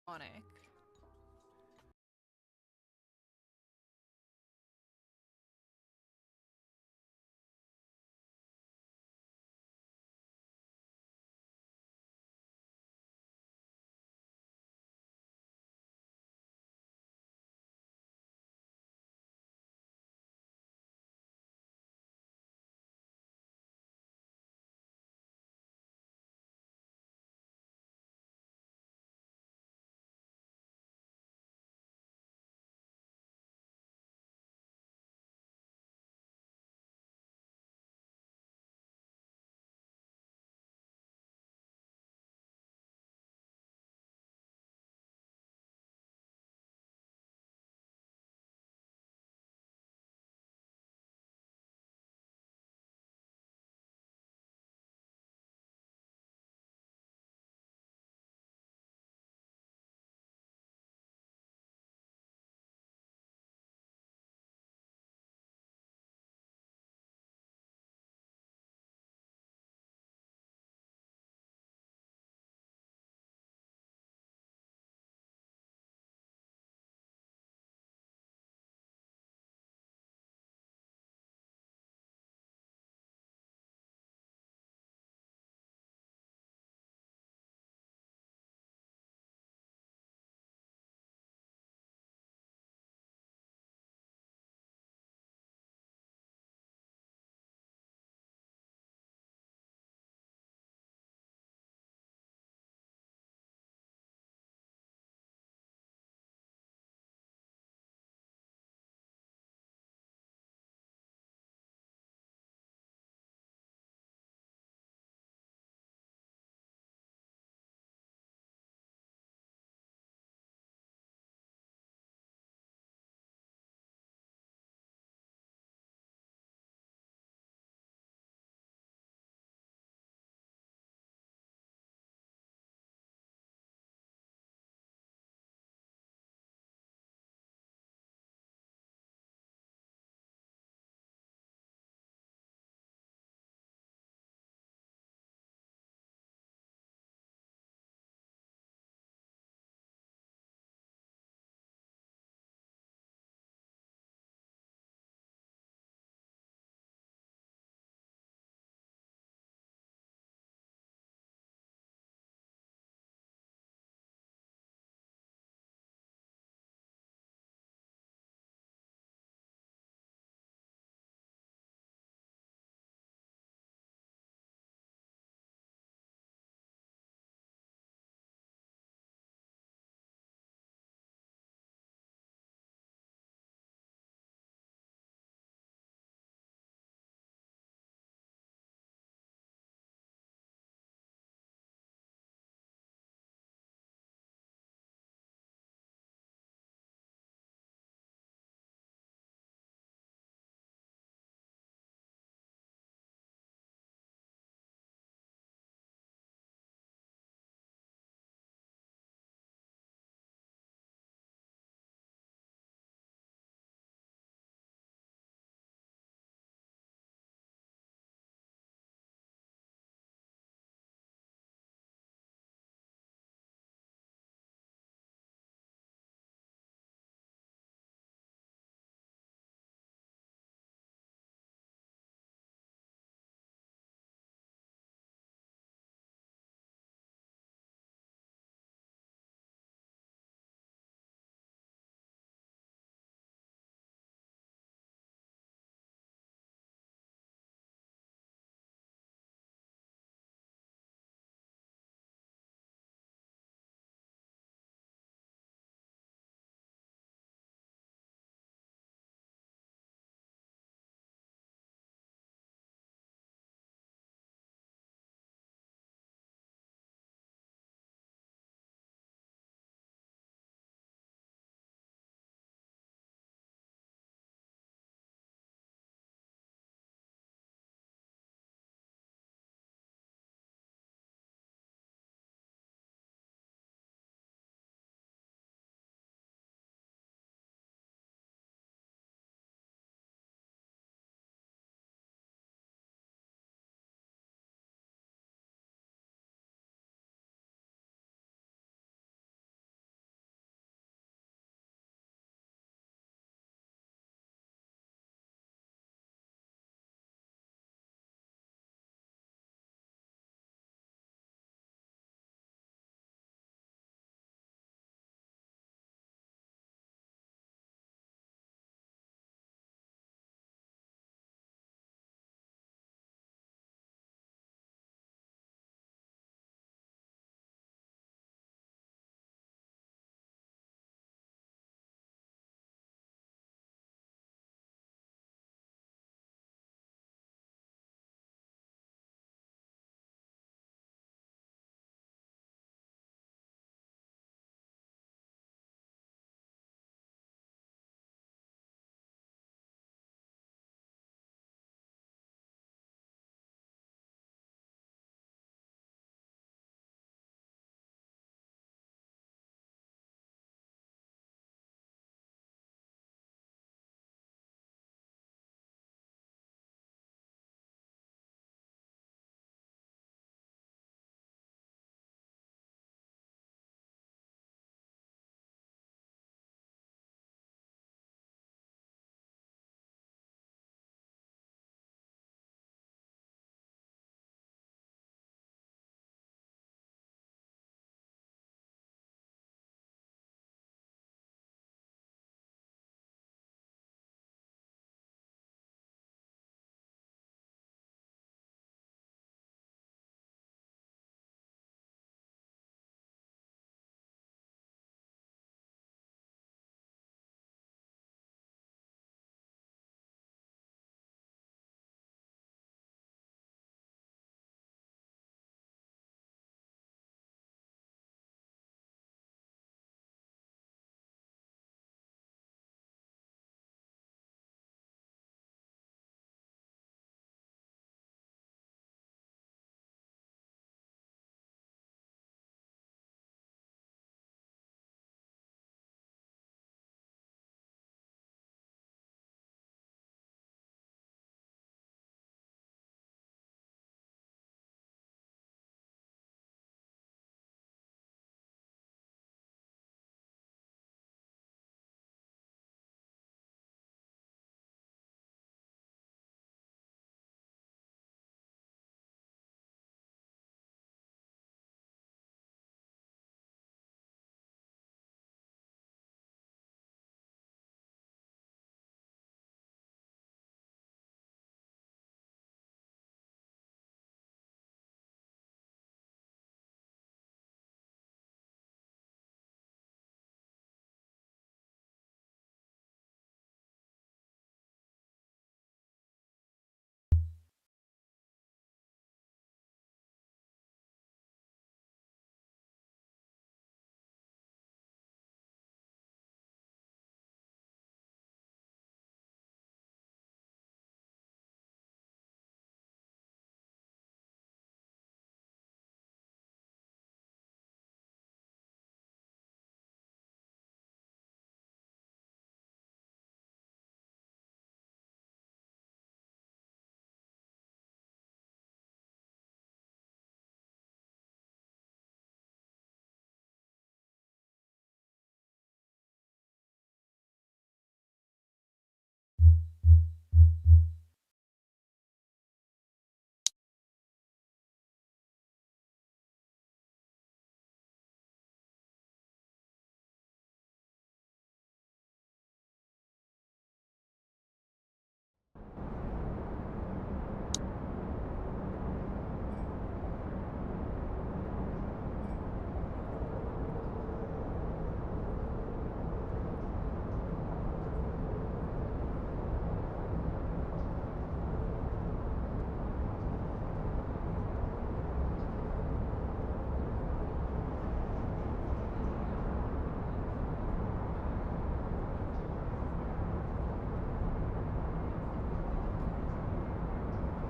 Iconic.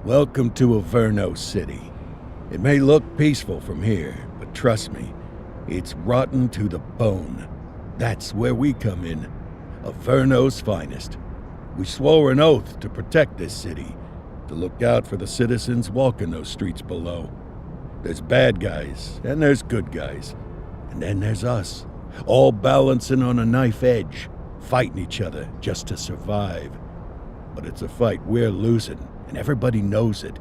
Welcome to Averno City. It may look peaceful from here, but trust me, it's rotten to the bone. That's where we come in. Averno's finest. We swore an oath to protect this city, to look out for the citizens walking those streets below. There's bad guys, and there's good guys. And then there's us, all balancing on a knife edge, fighting each other just to survive. But it's a fight we're losing, and everybody knows it.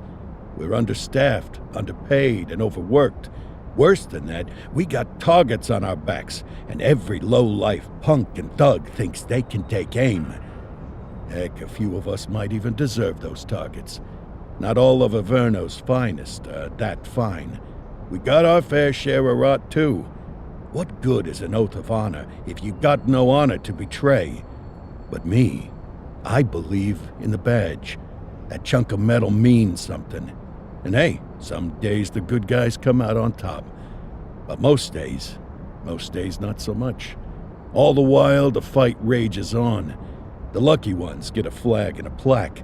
We're understaffed, underpaid, and overworked. Worse than that, we got targets on our backs, and every low-life punk and thug thinks they can take aim. Heck, a few of us might even deserve those targets. Not all of Averno's finest are that fine. We got our fair share of rot, too. What good is an oath of honor if you got no honor to betray? But me, I believe in the badge. That chunk of metal means something. And hey, some days the good guys come out on top. But most days not so much. All the while, the fight rages on. The lucky ones get a flag and a plaque.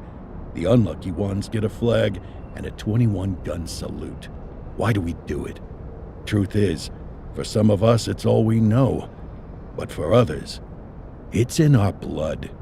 The unlucky ones get a flag and a 21-gun salute. Why do we do it? Truth is, for some of us, it's all we know. But for others, it's in our blood.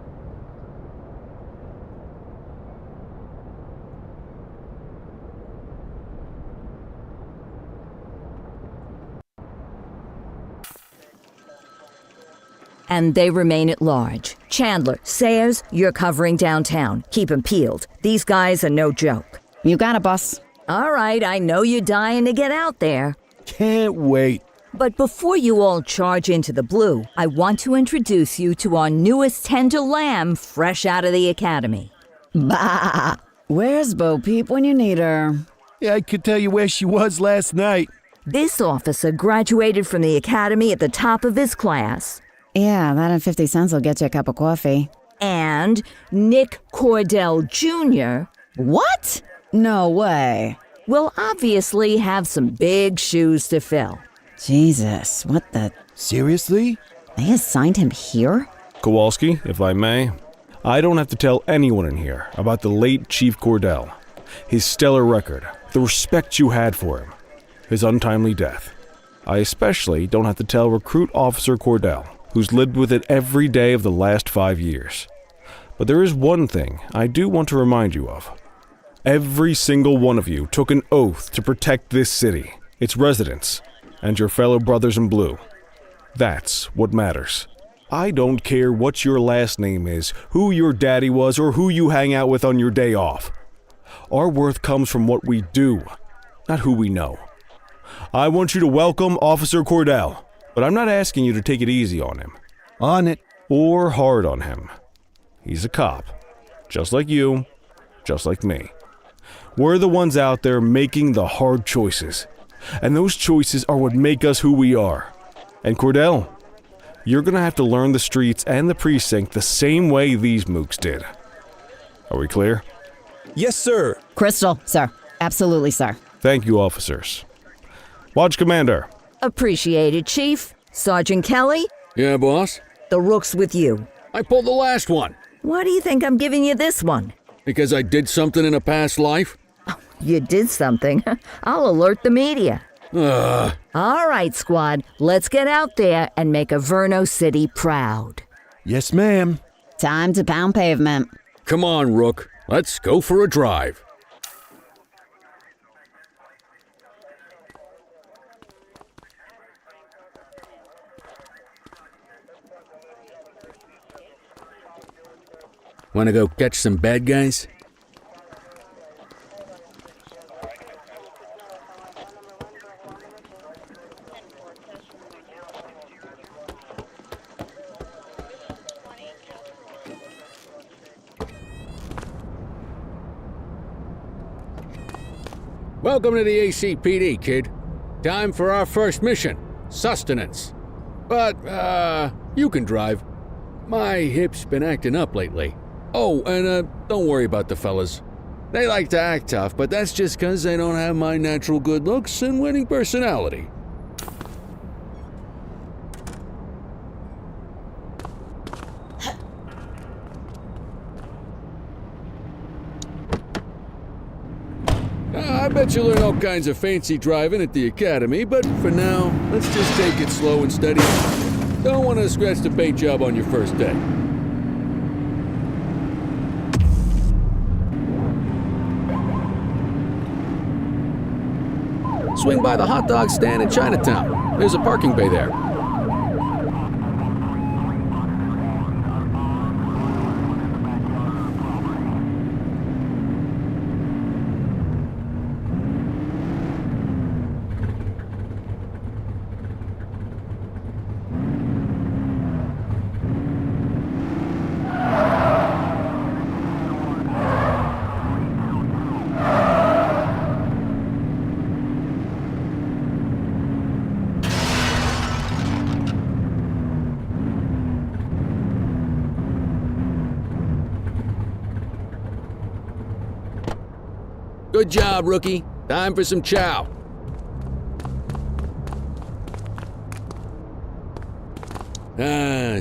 And they remain at large. Chandler, Sayers, you're covering downtown. Keep 'em peeled. These guys are no joke. You got it, boss. All right, I know you're dying to get out there. Can't wait. But before you all charge into the blue, I want to introduce you to our newest tender lamb fresh out of the academy. Bah! Where's Bo Peep when you need her? Yeah, I could tell you where she was last night. This officer graduated from the academy at the top of his class. Yeah, that and 50 cents will get you a cup of coffee. And Nick Cordell Jr. What? No way. will obviously have some big shoes to fill. Jesus, what the... Seriously? They assigned him here? Kowalski, if I may, I don't have to tell anyone in here about the late Chief Cordell, his stellar record, the respect you had for him, his untimely death. I especially don't have to tell Recruit Officer Cordell, who's lived with it every day of the last 5 years. But there is one thing I do want to remind you of. Every single one of you took an oath to protect this city, its residents, and your fellow brothers in blue. That's what matters. I don't care what your last name is, who your daddy was, or who you hang out with on your day off. Our worth comes from what we do, not who we know. I want you to welcome Officer Cordell, but I'm not asking you to take it easy on him. On it. Or hard on him. He's a cop, just like you, just like me. We're the ones out there making the hard choices, and those choices are what make us who we are. And Cordell, you're gonna have to learn the streets and the precinct the same way these mooks did. Are we clear? Yes, sir. Crystal, sir. Absolutely, sir. Thank you, officers. Watch Commander. Appreciated, Chief. Sergeant Kelly, Yeah, boss? the rook's with you. I pulled the last one. Why do you think I'm giving you this one? Because I did something in a past life? You did something. I'll alert the media. Ugh. All right, squad, let's get out there and make Averno City proud. Yes, ma'am. Time to pound pavement. Come on, Rook. Let's go for a drive. Wanna go catch some bad guys? Welcome to the ACPD, kid. Time for our first mission, sustenance. But, you can drive. My hip's been acting up lately. Oh, and, don't worry about the fellas. They like to act tough, but that's just 'cause they don't have my natural good looks and winning personality. Bet you'll learn all kinds of fancy driving at the academy, but for now, let's just take it slow and steady. Don't want to scratch the paint job on your first day. Swing by the hot dog stand in Chinatown. There's a parking bay there. Good job, rookie. Time for some chow.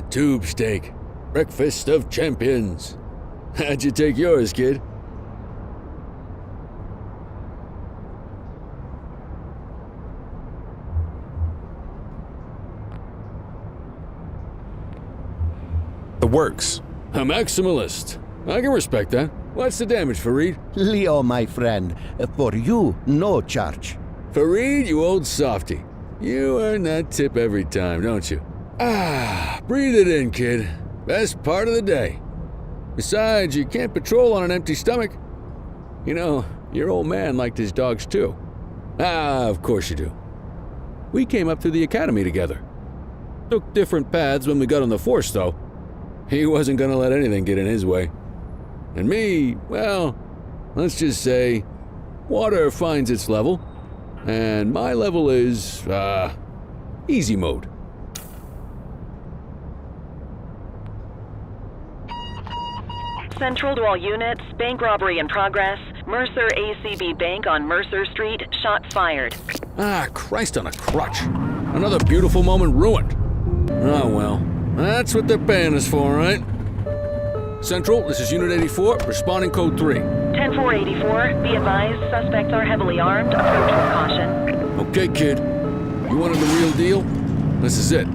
Tube steak. Breakfast of champions. How'd you take yours, kid? The works. A maximalist. I can respect that. What's the damage, Fareed? Leo, my friend, for you, no charge. Fareed, you old softy. You earn that tip every time, don't you? Breathe it in, kid. Best part of the day. Besides, you can't patrol on an empty stomach. You know, your old man liked his dogs too. Of course you do. We came up through the academy together. Took different paths when we got on the force, though. He wasn't gonna let anything get in his way. And me, well, let's just say, water finds its level, and my level is, easy mode. Central to all units, bank robbery in progress. Mercer ACB Bank on Mercer Street, shots fired. Christ on a crutch. Another beautiful moment ruined. Oh well, that's what they're paying us for, right? Central, this is Unit 84, responding code 3. 10-484, be advised, suspects are heavily armed, approach with caution. Okay, kid. You wanted the real deal? This is it.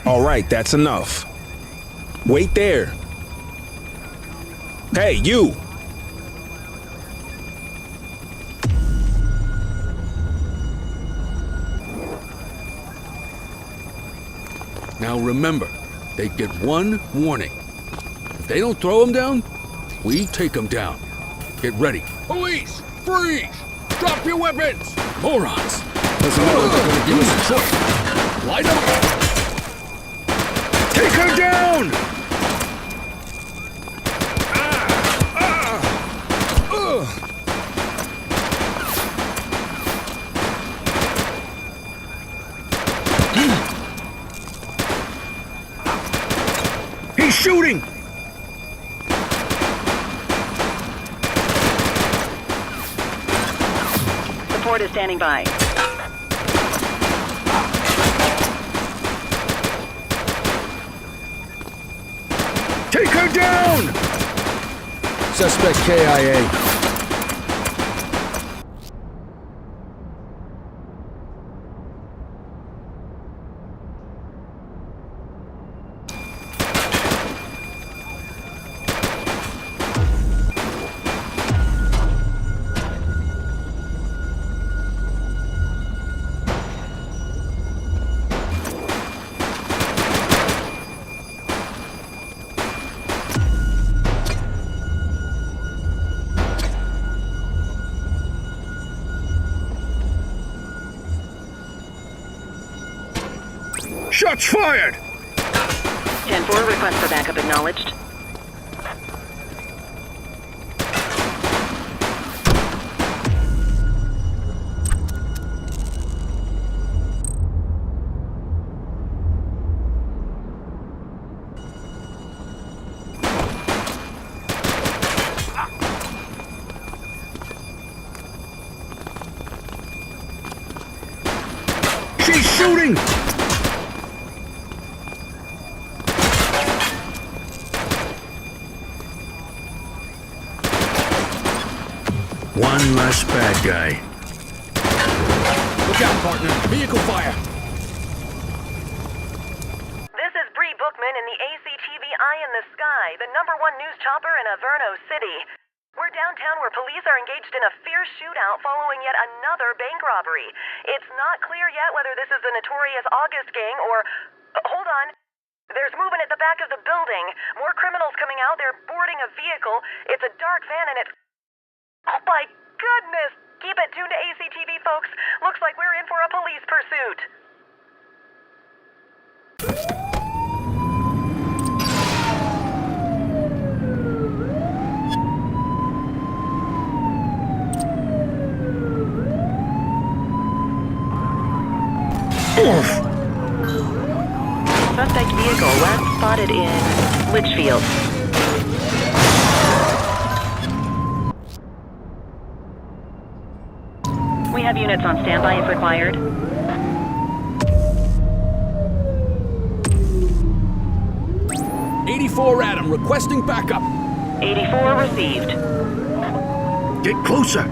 All right, that's enough. Wait there. Hey, you! Now remember, they get one warning. If they don't throw them down, we take them down. Get ready. Police! Freeze! Drop your weapons! Morons! Doesn't look like they're gonna give us a choice. Light up! Take her down! He's shooting! Support is standing by. Take her down! Suspect KIA. Shots fired! 10-4, request for backup acknowledged. She's shooting! One less bad guy. Look out, partner. Vehicle fire. This is Bree Bookman in the ACTV Eye in the Sky, the #1 news chopper in Averno City. We're downtown where police are engaged in a fierce shootout following yet another bank robbery. It's not clear yet whether this is the notorious August gang or... hold on. There's movement at the back of the building. More criminals coming out. They're boarding a vehicle. It's a dark van and it's... oh my goodness! Keep it tuned to ACTV, folks. Looks like we're in for a police pursuit. Suspect vehicle last spotted in Litchfield. We have units on standby if required. '84 Adam, requesting backup. 84 received. Get closer.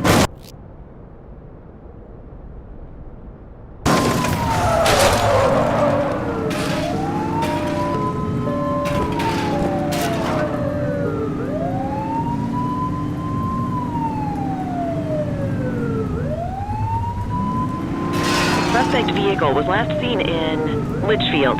Suspect vehicle was last seen in Litchfield.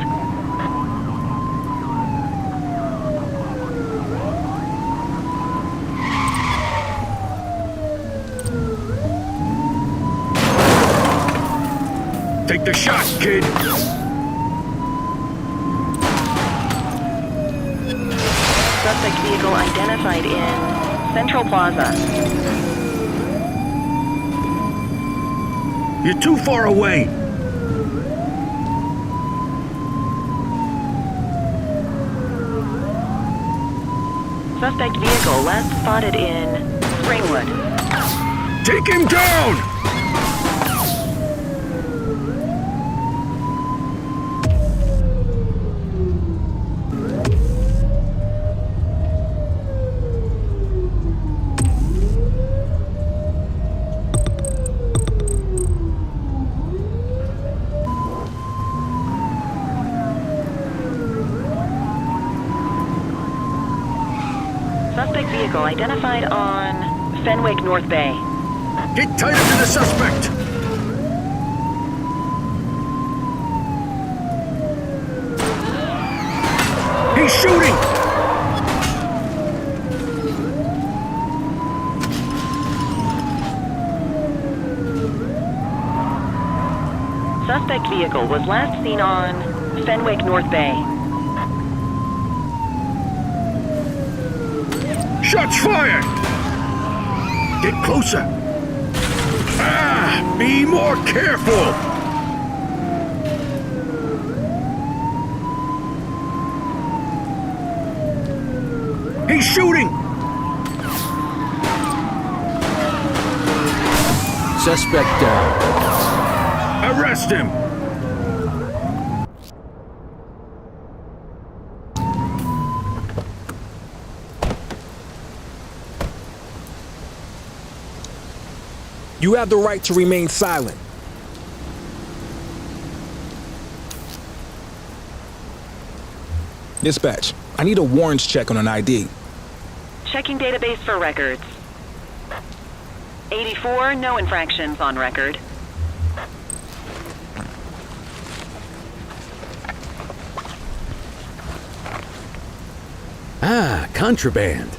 Take the shot, kid. Suspect vehicle identified in Central Plaza. You're too far away. Suspect vehicle last spotted in Springwood. Take him down! Suspect vehicle identified on Fenwick North Bay. Get tighter to the suspect! He's shooting! Suspect vehicle was last seen on Fenwick North Bay. Shots fired! Get closer! Ah! Be more careful! He's shooting! Suspect down. Arrest him! You have the right to remain silent. Dispatch, I need a warrants check on an ID. Checking database for records. 84, no infractions on record. Ah, contraband.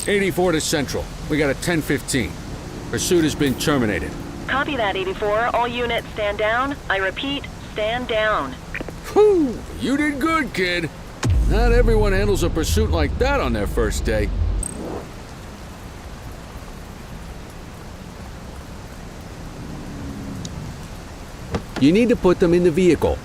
'84 to Central. We got a 1015. Pursuit has been terminated. Copy that, 84. All units stand down. I repeat, stand down. Whew! You did good, kid. Not everyone handles a pursuit like that on their first day. You need to put them in the vehicle.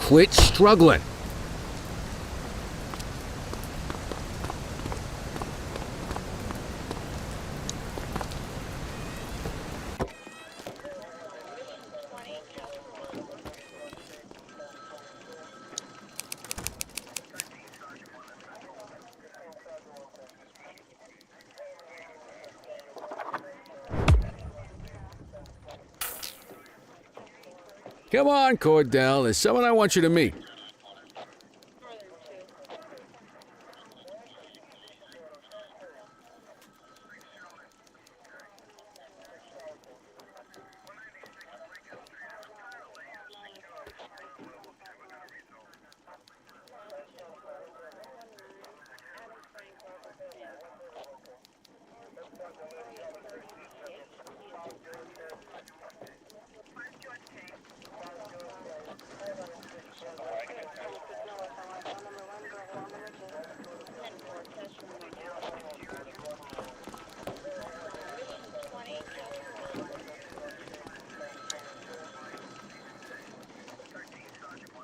Quit struggling. Come on, Cordell. There's someone I want you to meet.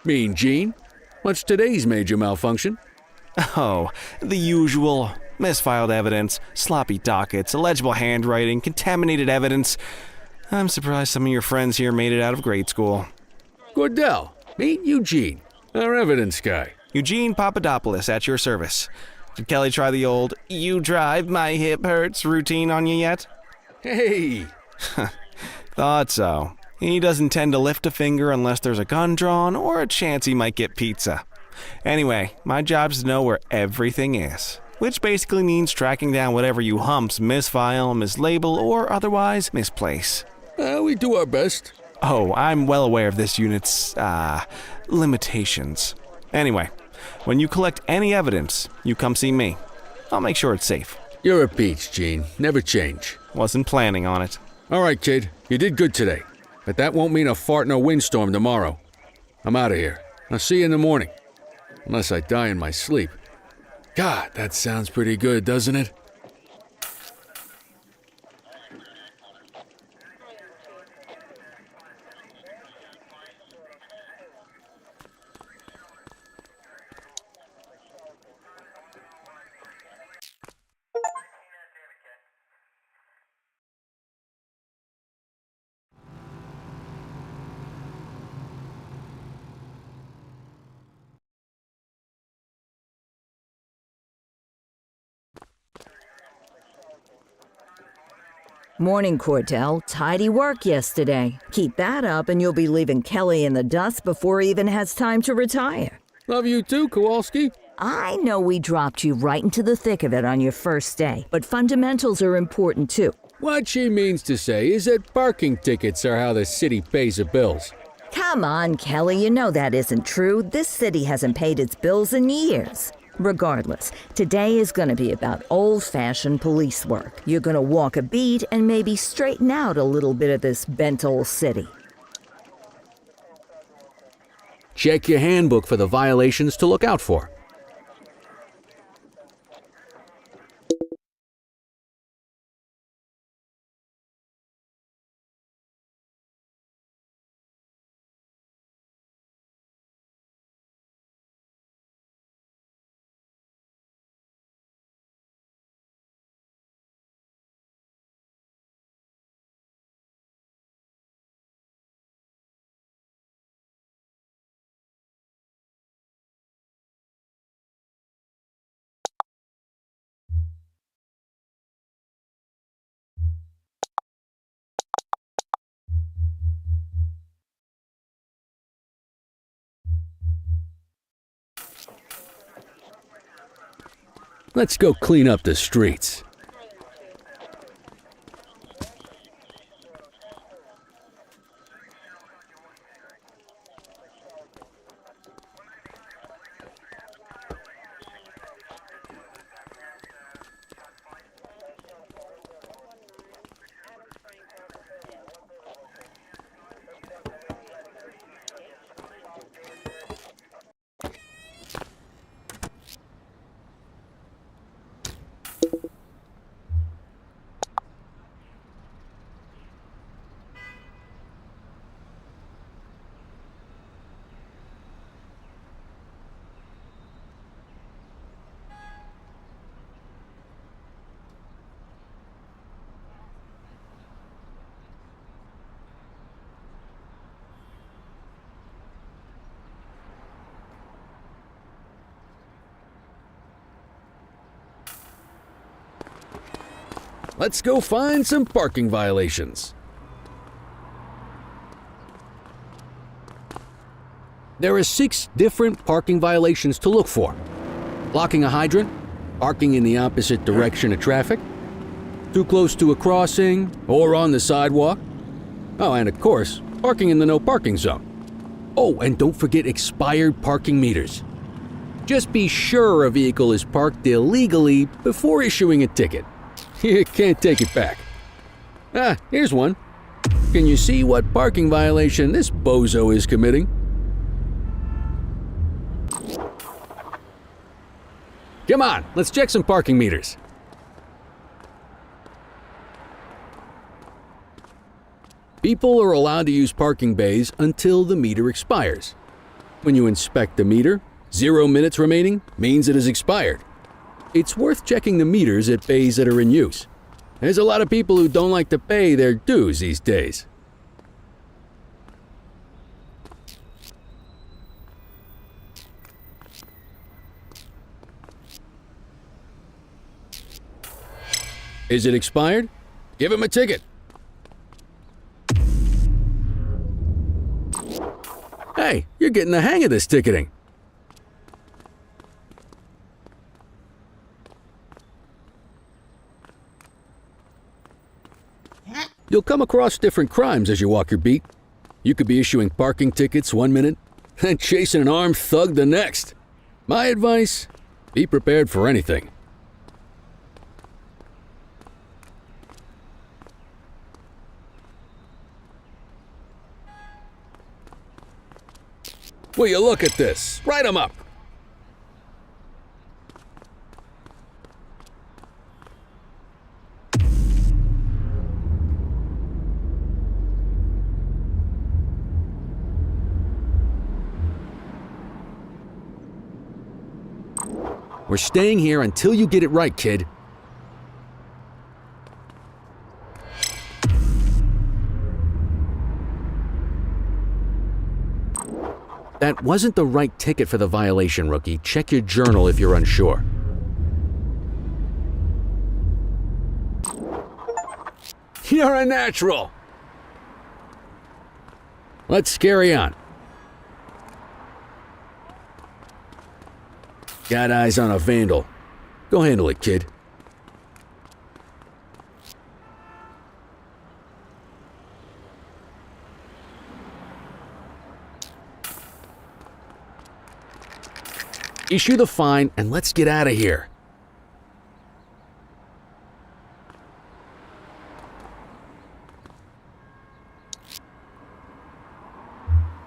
Mean Gene? What's today's major malfunction? Oh, the usual. Misfiled evidence, sloppy dockets, illegible handwriting, contaminated evidence. I'm surprised some of your friends here made it out of grade school. Cordell, meet Eugene, our evidence guy. Eugene Papadopoulos at your service. Did Kelly try the old, "you drive, my hip hurts" routine on you yet? Hey! Thought so. He doesn't tend to lift a finger unless there's a gun drawn or a chance he might get pizza. Anyway, my job's to know where everything is, which basically means tracking down whatever you humps misfile, mislabel, or otherwise misplace. We do our best. Oh, I'm well aware of this unit's, limitations. Anyway, when you collect any evidence, you come see me. I'll make sure it's safe. You're a peach, Gene. Never change. Wasn't planning on it. All right, kid. You did good today. But that won't mean a fart in a windstorm tomorrow. I'm out of here. I'll see you in the morning. Unless I die in my sleep. God, that sounds pretty good, doesn't it? Morning, Cordell. Tidy work yesterday. Keep that up and you'll be leaving Kelly in the dust before he even has time to retire. Love you too, Kowalski. I know we dropped you right into the thick of it on your first day, but fundamentals are important too. What she means to say is that parking tickets are how the city pays the bills. Come on, Kelly, you know that isn't true. This city hasn't paid its bills in years. Regardless, today is going to be about old-fashioned police work. You're going to walk a beat and maybe straighten out a little bit of this bent old city. Check your handbook for the violations to look out for. let's go clean up the streets. Let's go find some parking violations. There are 6 different parking violations to look for. Blocking a hydrant, parking in the opposite direction of traffic, too close to a crossing or on the sidewalk. Oh, and of course, parking in the no parking zone. Oh, and don't forget expired parking meters. Just be sure a vehicle is parked illegally before issuing a ticket. You can't take it back. Ah, here's one. Can you see what parking violation this bozo is committing? Come on, let's check some parking meters. People are allowed to use parking bays until the meter expires. When you inspect the meter, 0 minutes remaining means it has expired. It's worth checking the meters at bays that are in use. There's a lot of people who don't like to pay their dues these days. Is it expired? Give him a ticket. Hey, you're getting the hang of this ticketing. You'll come across different crimes as you walk your beat. You could be issuing parking tickets 1 minute and chasing an armed thug the next. My advice, be prepared for anything. Will you look at this? Write 'em up. We're staying here until you get it right, kid. That wasn't the right ticket for the violation, rookie. Check your journal if you're unsure. You're a natural! Let's carry on. Got eyes on a vandal. Go handle it, kid. Issue the fine and let's get out of here.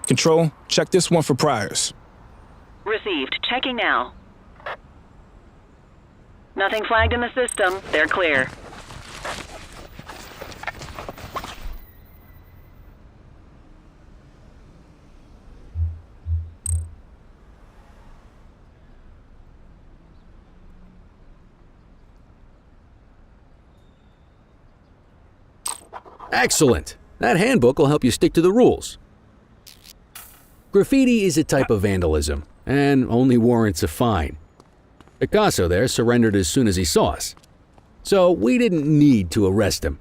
Control, check this one for priors. Received. Checking now. Nothing flagged in the system. They're clear. Excellent. That handbook will help you stick to the rules. Graffiti is a type of vandalism and only warrants a fine. Picasso there surrendered as soon as he saw us, so we didn't need to arrest him.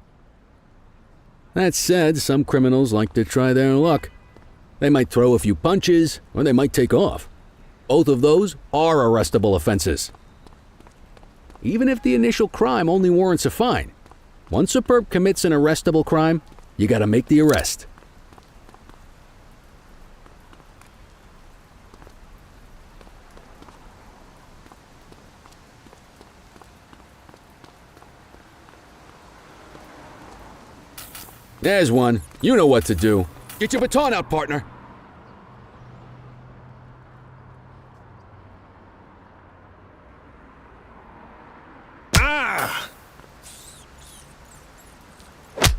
That said, some criminals like to try their luck. They might throw a few punches, or they might take off. Both of those are arrestable offenses. even if the initial crime only warrants a fine. Once a perp commits an arrestable crime, you gotta make the arrest. There's one. You know what to do. Get your baton out, partner. Ah!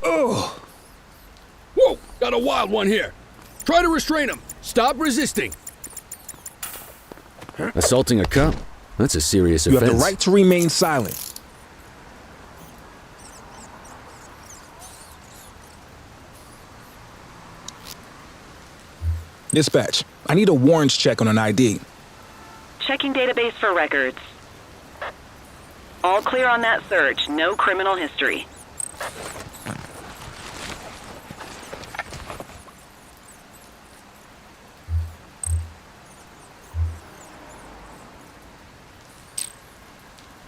Oh! Whoa! Got a wild one here. Try to restrain him. Stop resisting. Assaulting a cop? That's a serious You offense. have the right to remain silent. Dispatch, I need a warrants check on an ID. Checking database for records. All clear on that search. No criminal history.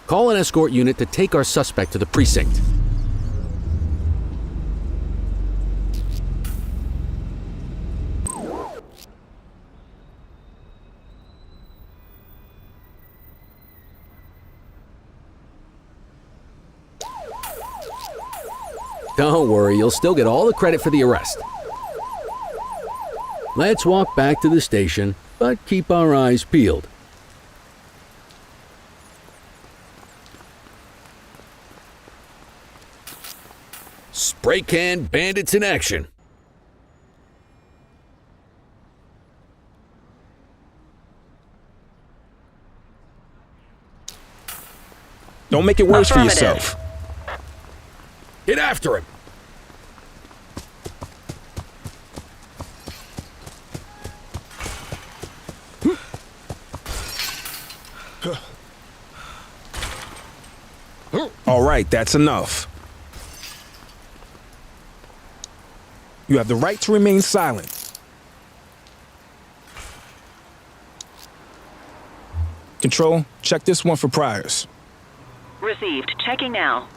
Call an escort unit to take our suspect to the precinct. Don't worry, you'll still get all the credit for the arrest. Let's walk back to the station, but keep our eyes peeled. Spray can bandits in action. Don't make it worse for Affirmative. yourself. Get after him. All right, that's enough. You have the right to remain silent. Control, check this one for priors. Received. Checking now.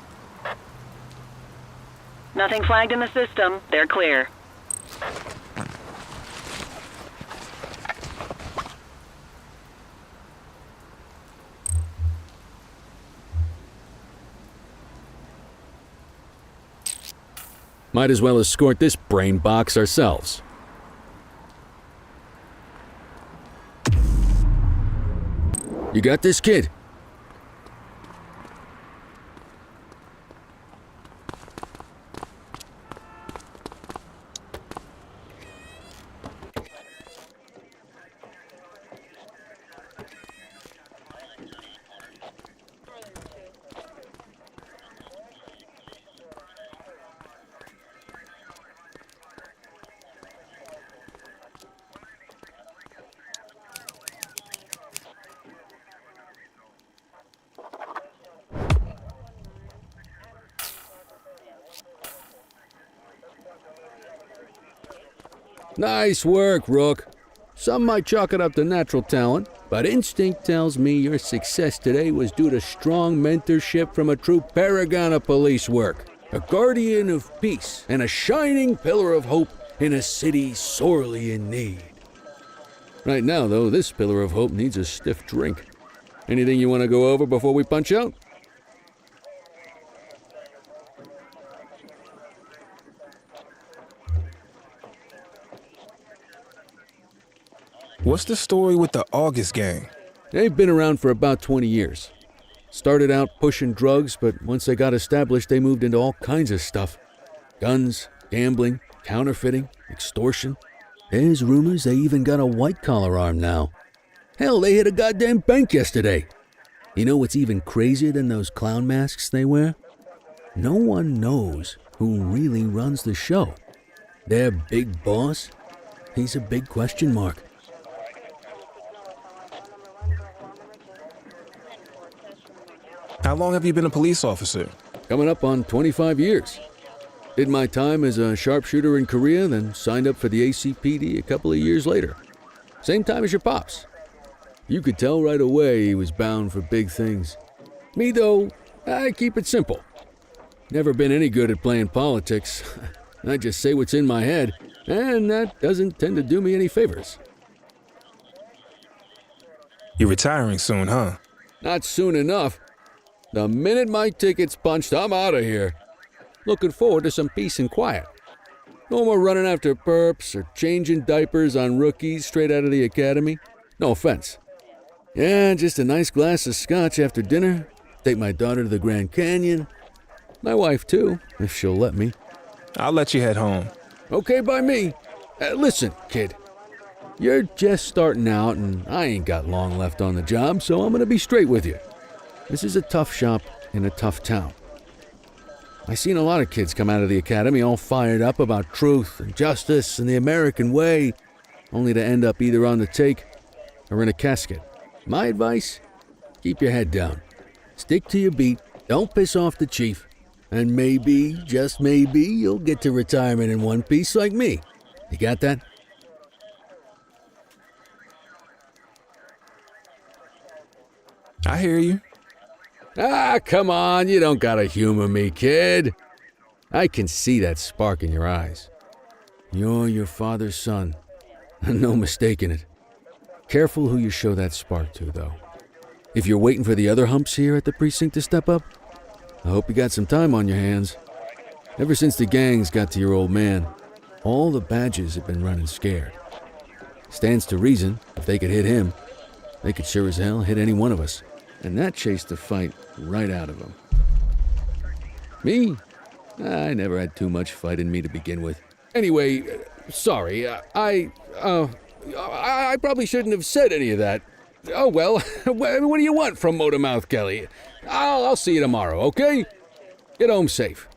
Nothing flagged in the system. They're clear. Might as well escort this brain box ourselves. You got this, kid? Nice work, Rook. Some might chalk it up to natural talent, but instinct tells me your success today was due to strong mentorship from a true paragon of police work, a guardian of peace, and a shining pillar of hope in a city sorely in need. Right now, though, this pillar of hope needs a stiff drink. Anything you want to go over before we punch out? What's the story with the August gang? They've been around for about 20 years. Started out pushing drugs, but once they got established, they moved into all kinds of stuff. Guns, gambling, counterfeiting, extortion. There's rumors they even got a white-collar arm now. Hell, they hit a goddamn bank yesterday. You know what's even crazier than those clown masks they wear? No one knows who really runs the show. Their big boss? He's a big question mark. How long have you been a police officer? Coming up on 25 years. Did my time as a sharpshooter in Korea, then signed up for the ACPD a couple of years later. Same time as your pops. You could tell right away he was bound for big things. Me, though, I keep it simple. Never been any good at playing politics. I just say what's in my head, and that doesn't tend to do me any favors. You're retiring soon, huh? Not soon enough. The minute my ticket's punched, I'm out of here. Looking forward to some peace and quiet. No more running after perps or changing diapers on rookies straight out of the academy. No offense. Yeah, just a nice glass of scotch after dinner. Take my daughter to the Grand Canyon. My wife, too, if she'll let me. I'll let you head home. Okay by me. Listen, kid. You're just starting out, and I ain't got long left on the job, so I'm gonna be straight with you. This is a tough shop in a tough town. I seen a lot of kids come out of the academy all fired up about truth and justice and the American way, only to end up either on the take or in a casket. My advice? Keep your head down. Stick to your beat, don't piss off the chief, and maybe, just maybe, you'll get to retirement in one piece like me. You got that? I hear you. Ah, come on, you don't gotta humor me, kid. I can see that spark in your eyes. You're your father's son. No mistaking it. Careful who you show that spark to, though. If you're waiting for the other humps here at the precinct to step up, I hope you got some time on your hands. Ever since the gangs got to your old man, all the badges have been running scared. Stands to reason, if they could hit him, they could sure as hell hit any one of us. And that chased the fight right out of them. Me? I never had too much fight in me to begin with. Anyway, sorry, I probably shouldn't have said any of that. Oh well, what do you want from Motormouth Kelly? I'll see you tomorrow, okay? Get home safe.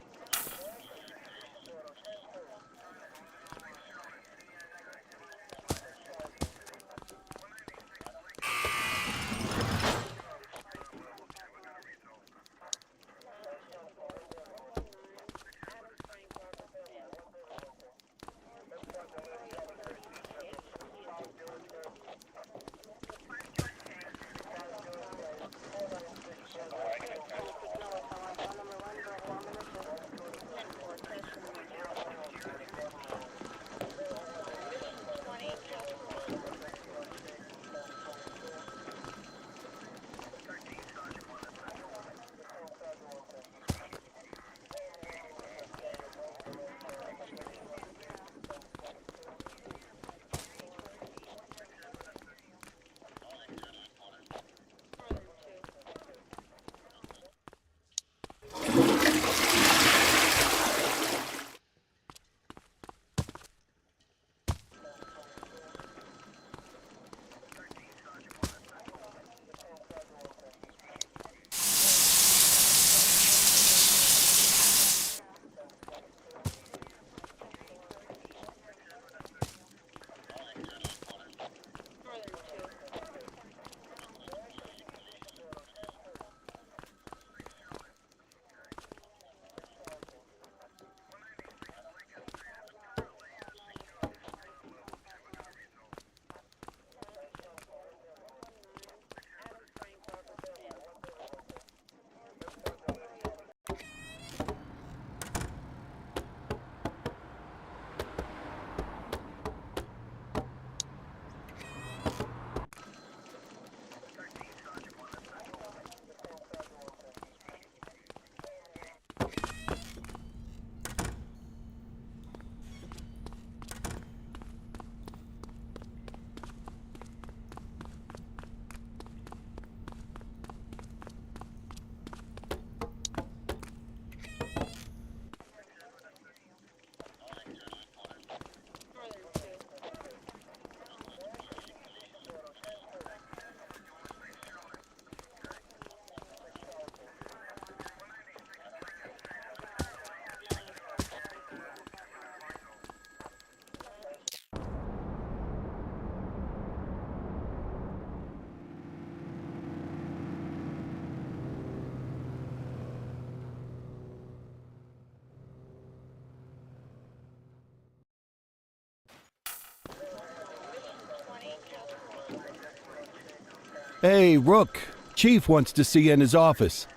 Hey, Rook, Chief wants to see you in his office.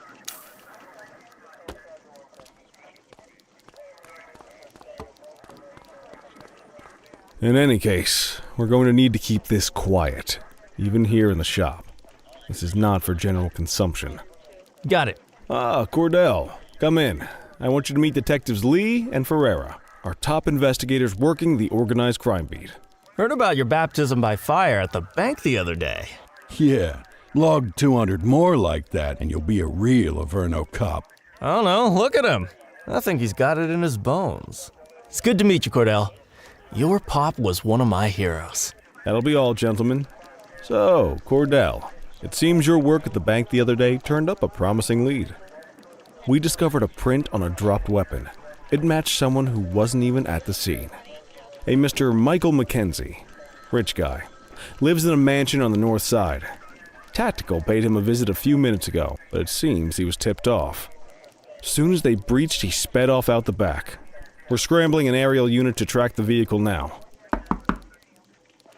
In any case, we're going to need to keep this quiet, even here in the shop. This is not for general consumption. Got it. Ah, Cordell, come in. I want you to meet Detectives Lee and Ferreira, our top investigators working the organized crime beat. Heard about your baptism by fire at the bank the other day. Yeah, log 200 more like that and you'll be a real Averno cop. I don't know, look at him. I think he's got it in his bones. It's good to meet you, Cordell. Your pop was one of my heroes. That'll be all, gentlemen. So, Cordell, it seems your work at the bank the other day turned up a promising lead. We discovered a print on a dropped weapon. It matched someone who wasn't even at the scene. A Mr. Michael McKenzie, rich guy, lives in a mansion on the north side. Tactical paid him a visit a few minutes ago, but it seems he was tipped off. Soon as they breached, he sped off out the back. We're scrambling an aerial unit to track the vehicle now.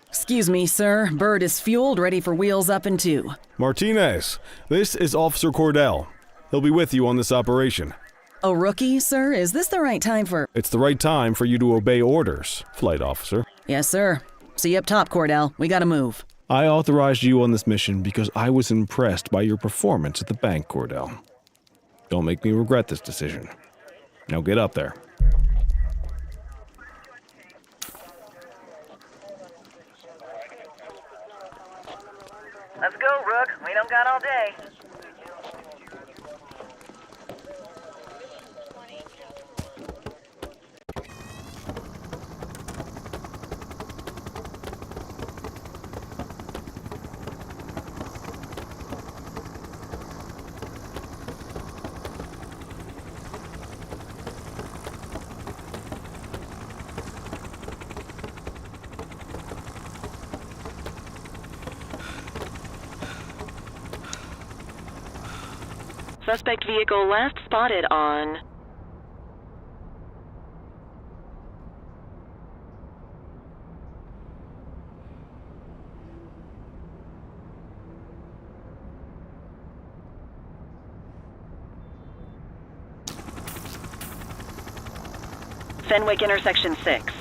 Excuse me, sir. Bird is fueled, ready for wheels up in 2. Martinez, this is Officer Cordell. He'll be with you on this operation. A rookie, sir? Is this the right time for... It's the right time for you to obey orders, Flight Officer. Yes, sir. See you up top, Cordell. We gotta move. I authorized you on this mission because I was impressed by your performance at the bank, Cordell. Don't make me regret this decision. Now get up there. Let's go, Rook. We don't got all day. Suspect vehicle last spotted on... Fenwick intersection 6.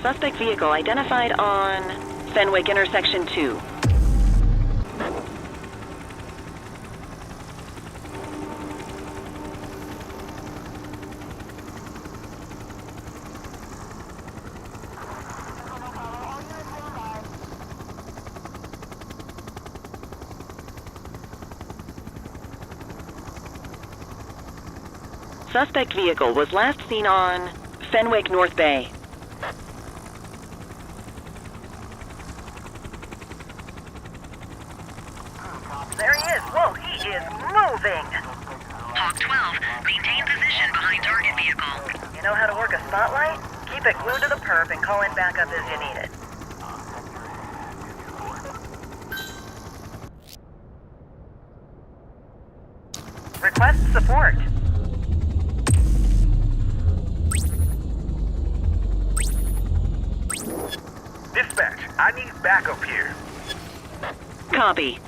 Suspect vehicle identified on Fenwick intersection 2. Suspect vehicle was last seen on Fenwick North Bay. There he is. Whoa, he is moving. Hawk 12, maintain position behind target vehicle. You know how to work a spotlight? Keep it glued to the perp and call in backup as you need it. Request support. Dispatch, I need backup here. Copy.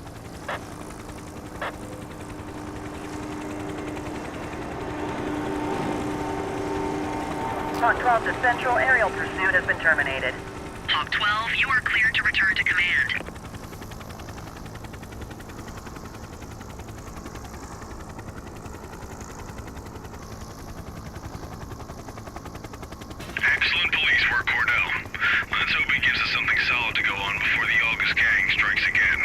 Hawk 12 to Central, aerial pursuit has been terminated. Hawk 12, you are cleared to return to command. Excellent police work, Cordell. Let's hope he gives us something solid to go on before the August gang strikes again.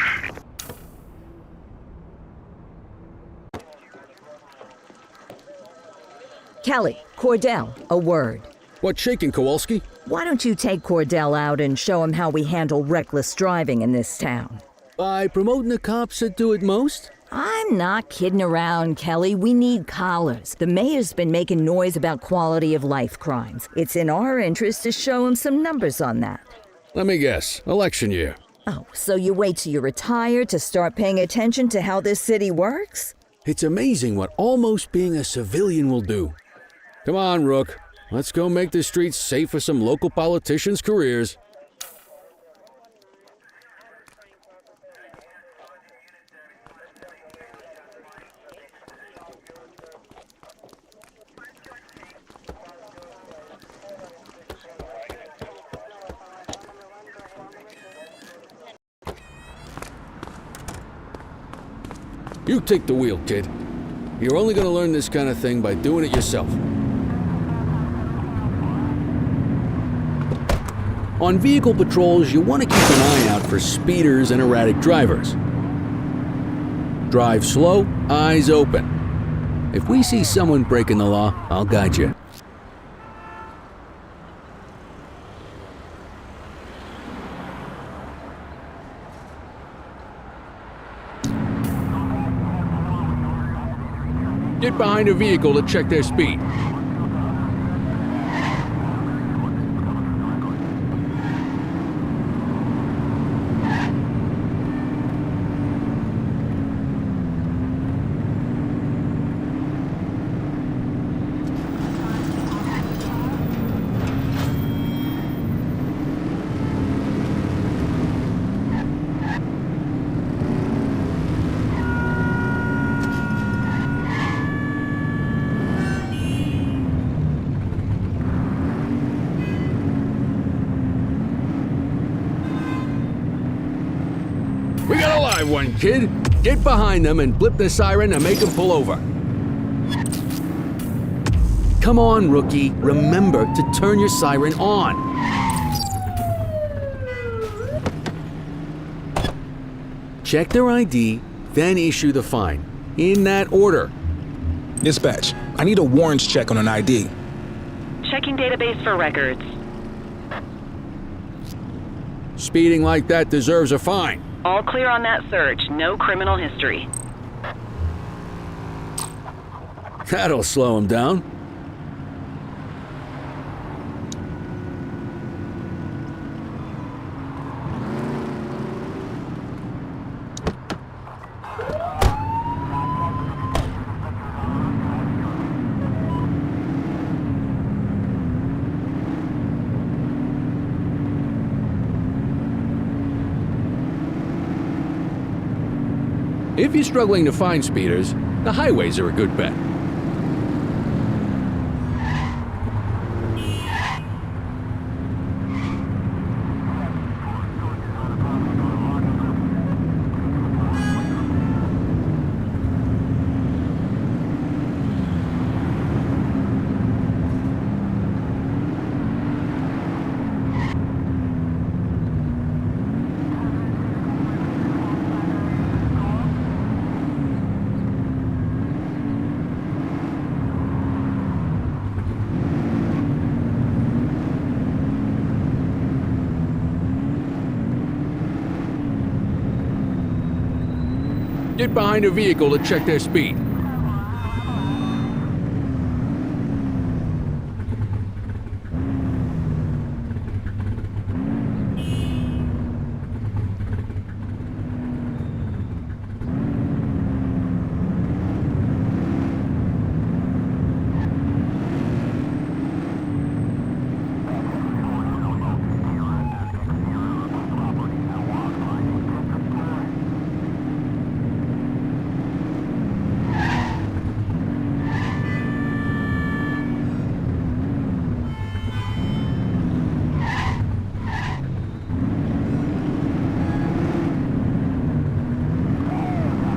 Kelly, Cordell, a word. What's shaking, Kowalski? Why don't you take Cordell out and show him how we handle reckless driving in this town? By promoting the cops that do it most? I'm not kidding around, Kelly. We need collars. The mayor's been making noise about quality of life crimes. It's in our interest to show him some numbers on that. Let me guess. Election year. Oh, so you wait till you're retired to start paying attention to how this city works? It's amazing what almost being a civilian will do. Come on, Rook. Let's go make the streets safe for some local politicians' careers. You take the wheel, kid. You're only going to learn this kind of thing by doing it yourself. On vehicle patrols, you want to keep an eye out for speeders and erratic drivers. Drive slow, eyes open. If we see someone breaking the law, I'll guide you. Get behind a vehicle to check their speed. We got a live one, kid. Get behind them and blip the siren to make them pull over. Come on, rookie. Remember to turn your siren on. Check their ID, then issue the fine. In that order. Dispatch, I need a warrants check on an ID. Checking database for records. Speeding like that deserves a fine. All clear on that search. No criminal history. That'll slow him down. If you're struggling to find speeders, the highways are a good bet. Get behind a vehicle to check their speed.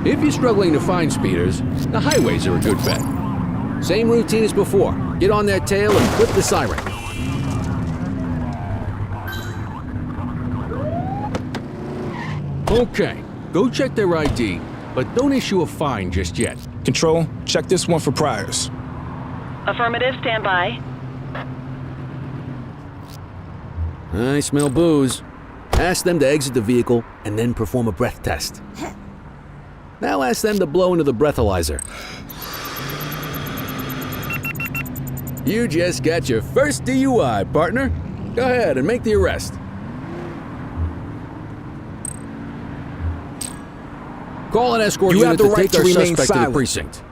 If you're struggling to find speeders, the highways are a good bet. Same routine as before. Get on their tail and flip the siren. Okay, go check their ID, but don't issue a fine just yet. Control, check this one for priors. Affirmative, stand by. I smell booze. Ask them to exit the vehicle and then perform a breath test. Now ask them to blow into the breathalyzer. You just got your first DUI, partner. Go ahead and make the arrest. Call an escort You unit have the to right take to our remain suspect to the silent. precinct.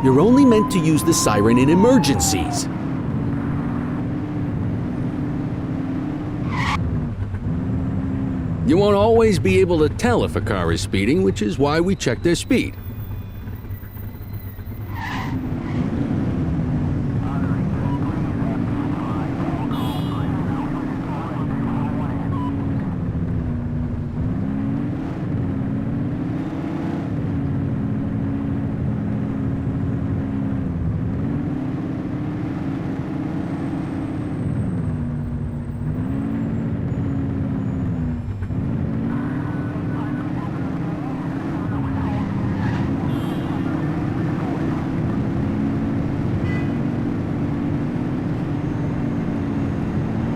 You're only meant to use the siren in emergencies. You won't always be able to tell if a car is speeding, which is why we check their speed.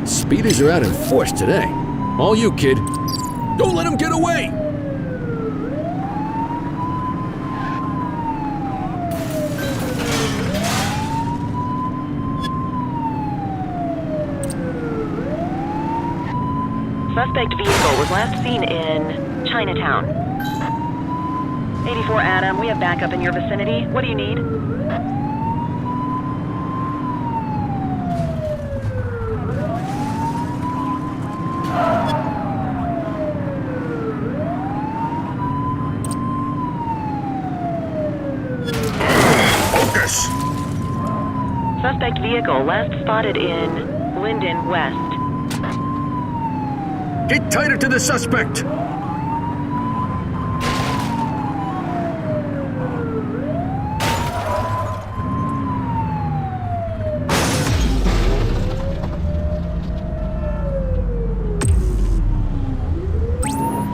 Speeders are out in force today. All you, kid. Don't let him get away! Suspect vehicle was last seen in Chinatown. 84 Adam, we have backup in your vicinity. What do you need? Focus! Suspect vehicle last spotted in Linden West. Get tighter to the suspect!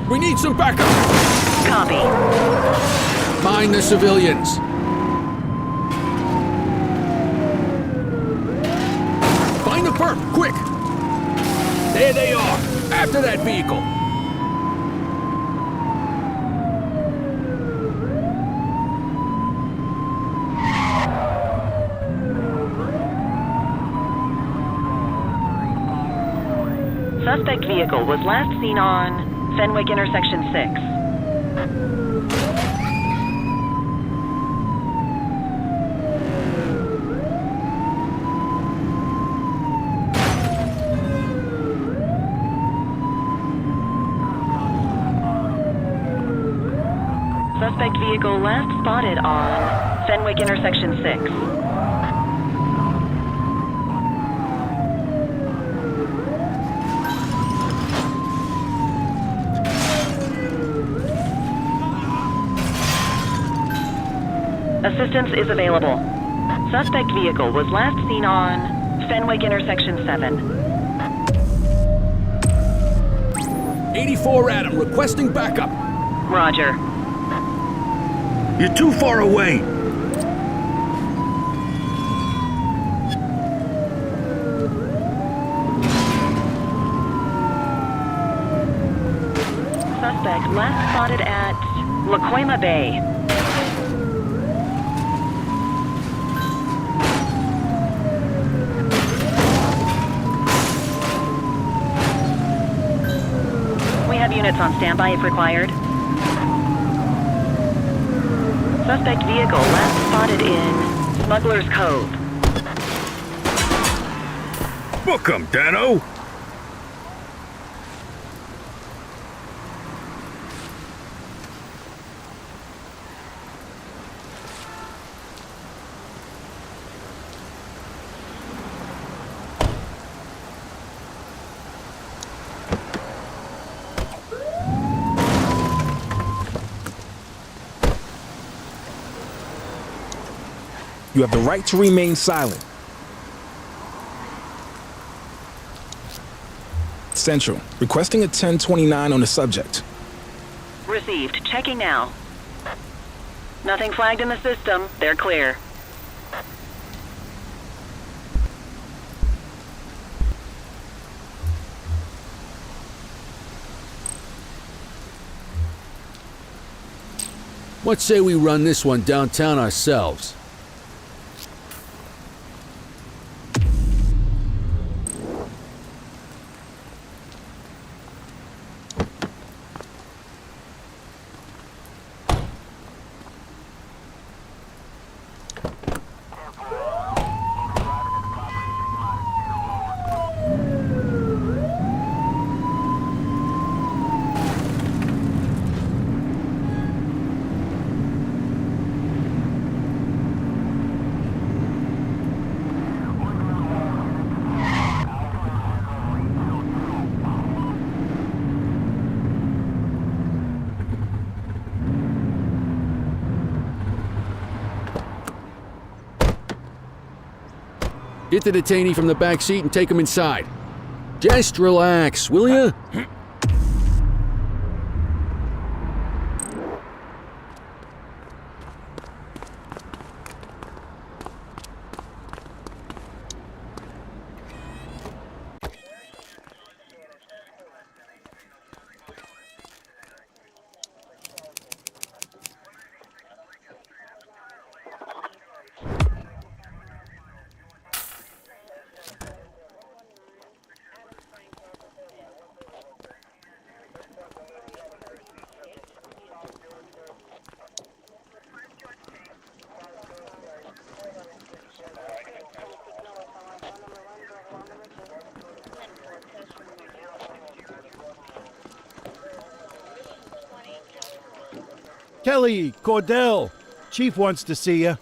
We need some backup! Copy. Mind the civilians. Find the perp, quick! There they are, after that vehicle. Suspect vehicle was last seen on Fenwick intersection 6. Suspect vehicle last spotted on Fenwick intersection 6. Assistance is available. Suspect vehicle was last seen on Fenwick intersection 7. 84 Adam, requesting backup. Roger. You're too far away! Suspect last spotted at Lacoima Bay. We have units on standby if required. Suspect vehicle last spotted in Smuggler's Cove. Book 'em, Dano! You have the right to remain silent. Central, requesting a 1029 on the subject. Received. Checking now. Nothing flagged in the system. They're clear. What say we run this one downtown ourselves? Get the detainee from the back seat and take him inside. Just relax, will ya? Kelly, Cordell, Chief wants to see you.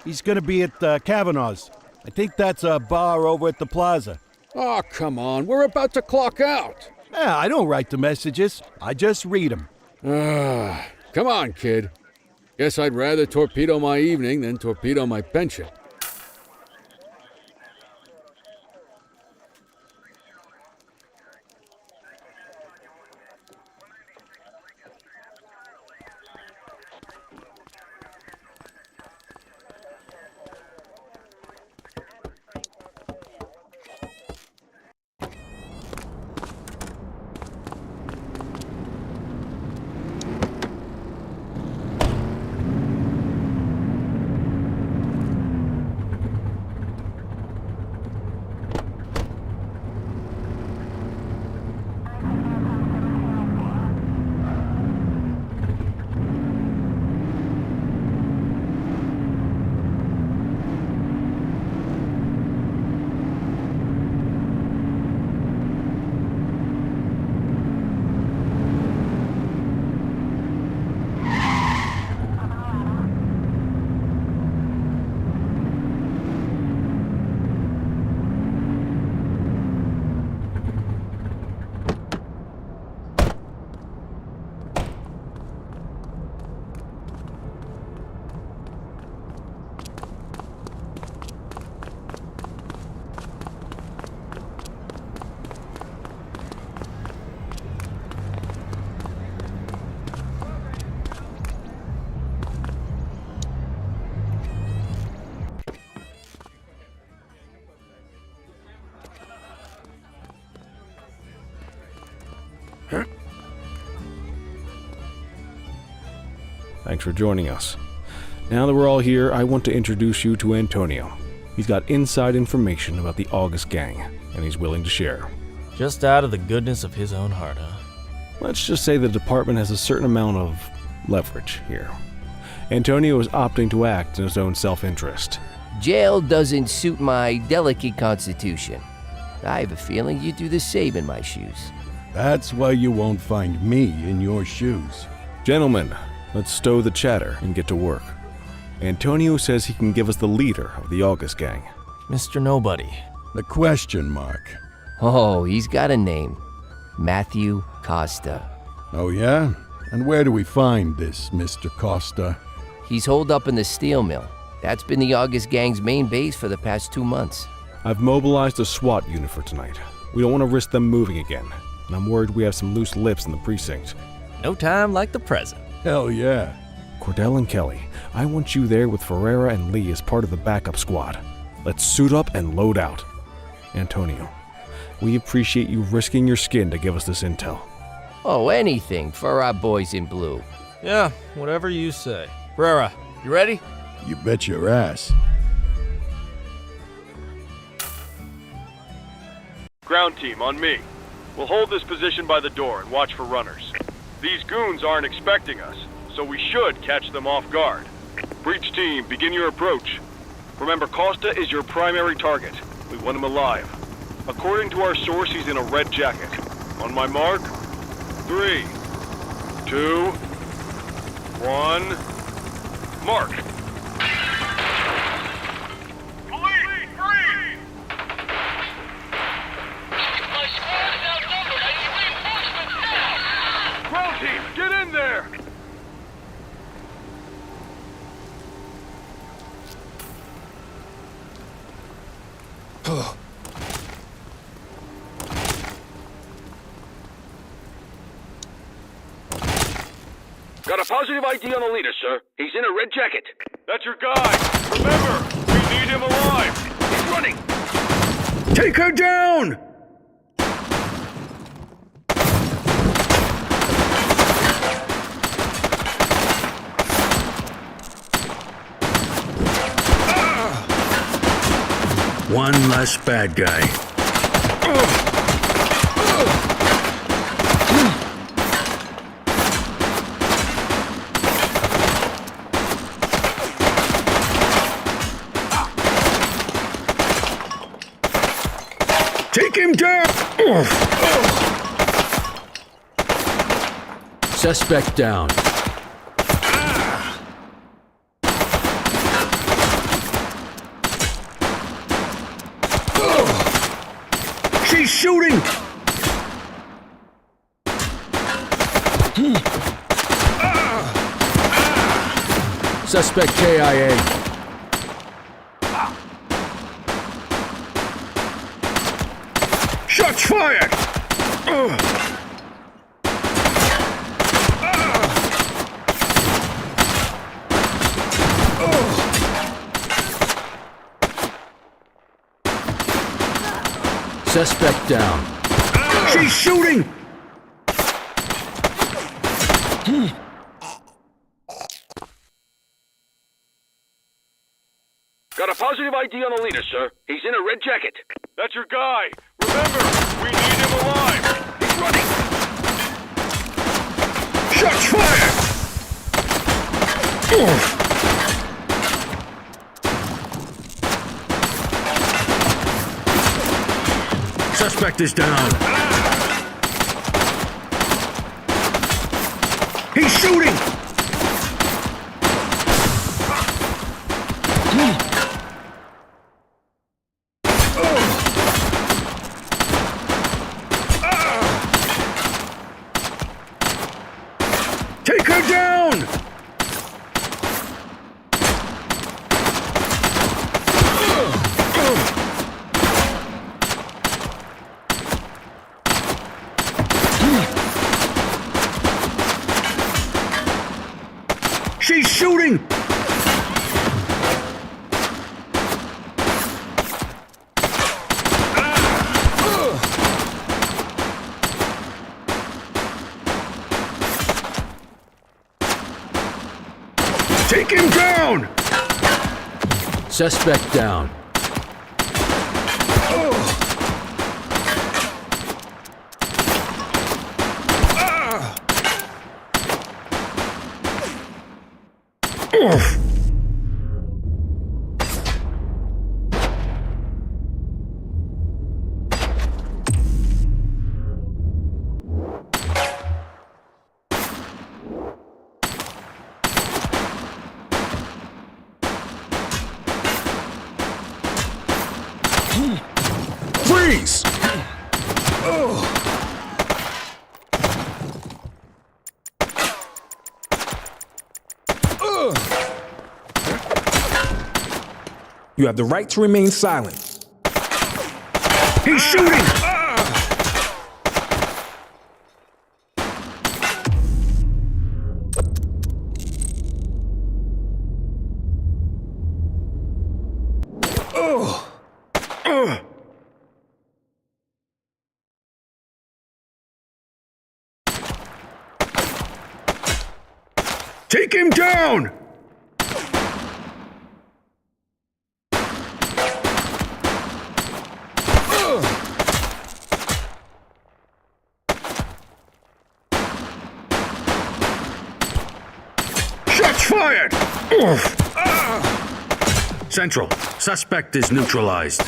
He's gonna be at Kavanaugh's. I think that's a bar over at the plaza. Oh, come on, we're about to clock out. Yeah, I don't write the messages. I just read them. Come on, kid. Guess I'd rather torpedo my evening than torpedo my pension. Thanks for joining us. Now that we're all here, I want to introduce you to Antonio. He's got inside information about the August gang, and he's willing to share. Just out of the goodness of his own heart, huh? Let's just say the department has a certain amount of leverage here. Antonio is opting to act in his own self-interest. Jail doesn't suit my delicate constitution. I have a feeling you'd do the same in my shoes. That's why you won't find me in your shoes. Gentlemen, let's stow the chatter and get to work. Antonio says he can give us the leader of the August gang. Mr. Nobody. The question mark. Oh, he's got a name. Matthew Costa. Oh yeah? And where do we find this Mr. Costa? He's holed up in the steel mill. That's been the August gang's main base for the past 2 months. I've mobilized a SWAT unit for tonight. We don't want to risk them moving again, and I'm worried we have some loose lips in the precinct. No time like the present. Hell yeah. Cordell and Kelly, I want you there with Ferreira and Lee as part of the backup squad. Let's suit up and load out. Antonio, we appreciate you risking your skin to give us this intel. Oh, anything for our boys in blue. Yeah, whatever you say. Pereira, you ready? You bet your ass. Ground team, on me. We'll hold this position by the door and watch for runners. These goons aren't expecting us, so we should catch them off guard. Breach team, begin your approach. Remember, Costa is your primary target. We want him alive. According to our source, he's in a red jacket. On my mark, 3, 2, 1, mark! Ground team, get in there! Got a positive ID on the leader, sir. He's in a red jacket. That's your guy. Remember, we need him alive. He's running. Take her down! One less bad guy. Take him down! Suspect down. She's shooting! Suspect KIA. Shots fired! Suspect down. She's shooting! Got a positive ID on the leader, sir. He's in a red jacket. That's your guy. Remember, we need him alive. He's running. Shots fired! Suspect is down. He's shooting! Take her down! She's shooting! Take him down! Suspect down. Freeze! You have the right to remain silent. He's shooting! Take him down! Central, suspect is neutralized.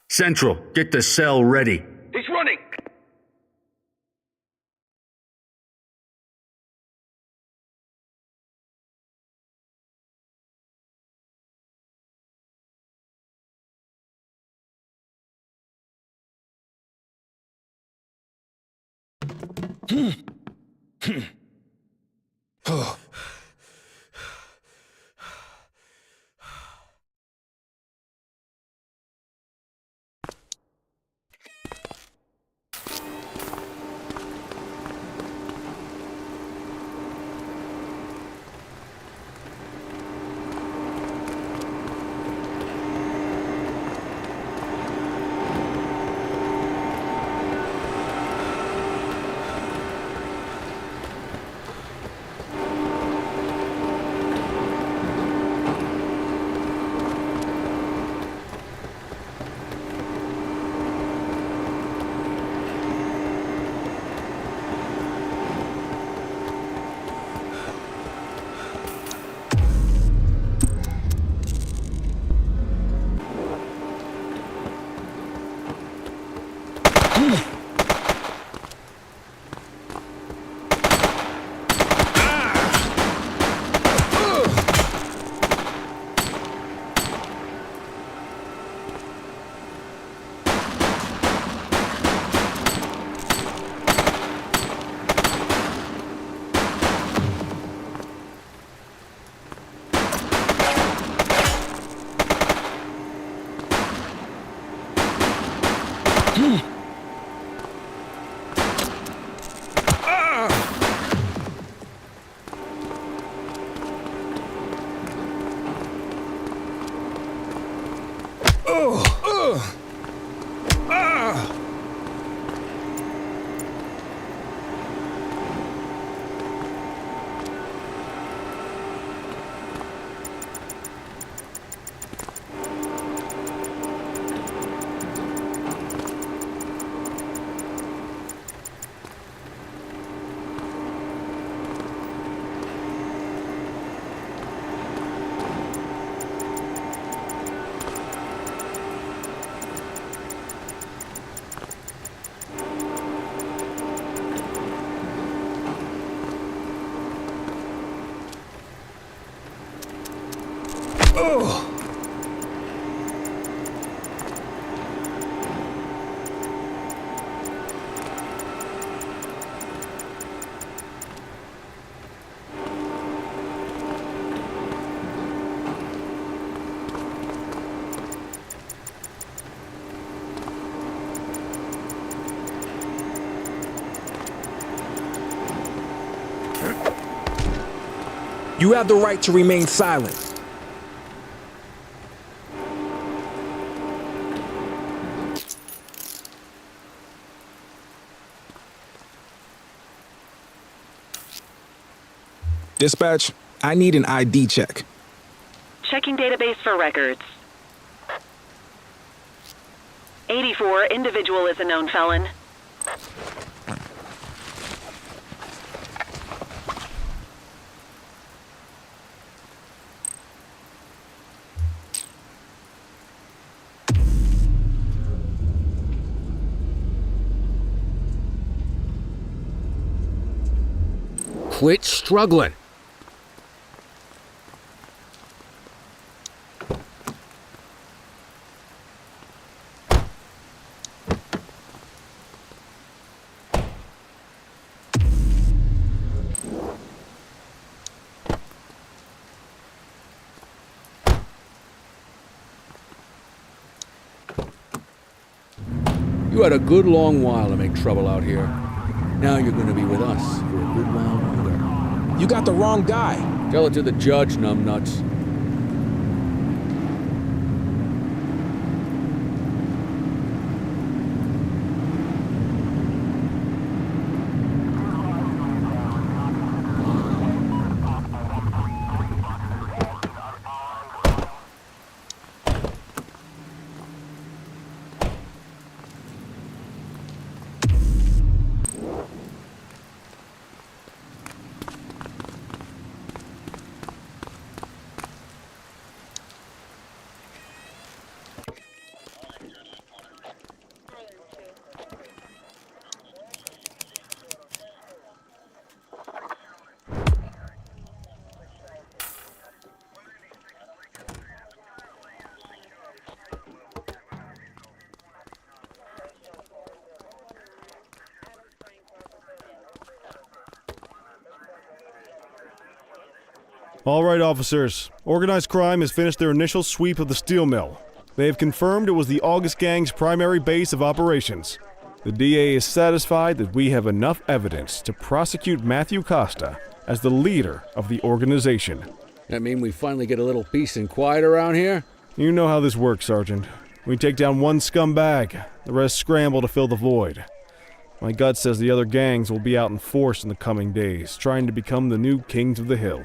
Central, get the cell ready. He's running! You have the right to remain silent. Dispatch, I need an ID check. Checking database for records. 84, individual is a known felon. Quit struggling. You had a good long while to make trouble out here. Now you're going to be with us for a good while longer. You got the wrong guy. Tell it to the judge, numbnuts. All right, officers. Organized crime has finished their initial sweep of the steel mill. They have confirmed it was the August Gang's primary base of operations. The DA is satisfied that we have enough evidence to prosecute Matthew Costa as the leader of the organization. That mean we finally get a little peace and quiet around here? You know how this works, Sergeant. We take down one scumbag, the rest scramble to fill the void. My gut says the other gangs will be out in force in the coming days, trying to become the new kings of the hill.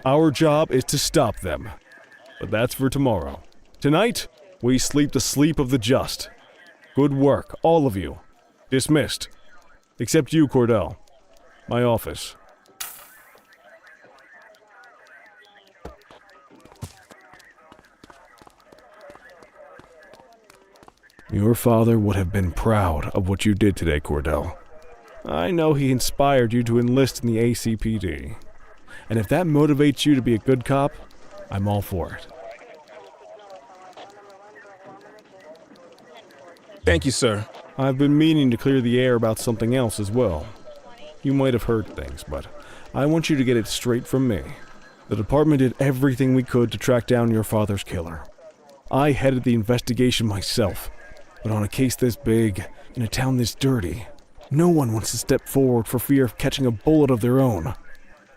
Our job is to stop them. But that's for tomorrow. Tonight, we sleep the sleep of the just. Good work, all of you. Dismissed. Except you, Cordell. My office. Your father would have been proud of what you did today, Cordell. I know he inspired you to enlist in the ACPD. And if that motivates you to be a good cop, I'm all for it. Thank you, sir. I've been meaning to clear the air about something else as well. You might have heard things, but I want you to get it straight from me. The department did everything we could to track down your father's killer. I headed the investigation myself. But on a case this big, in a town this dirty, no one wants to step forward for fear of catching a bullet of their own.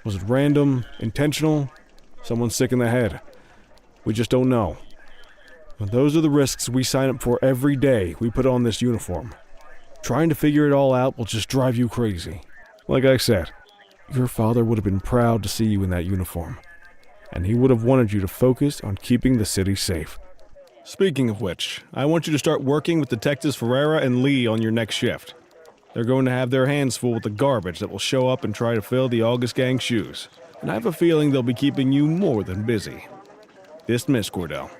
Was it random, intentional, someone sick in the head? We just don't know. But those are the risks we sign up for every day we put on this uniform. Trying to figure it all out will just drive you crazy. Like I said, your father would have been proud to see you in that uniform. And he would have wanted you to focus on keeping the city safe. Speaking of which, I want you to start working with Detectives Ferreira and Lee on your next shift. They're going to have their hands full with the garbage that will show up and try to fill the August Gang's shoes. And I have a feeling they'll be keeping you more than busy. Dismiss, Cordell.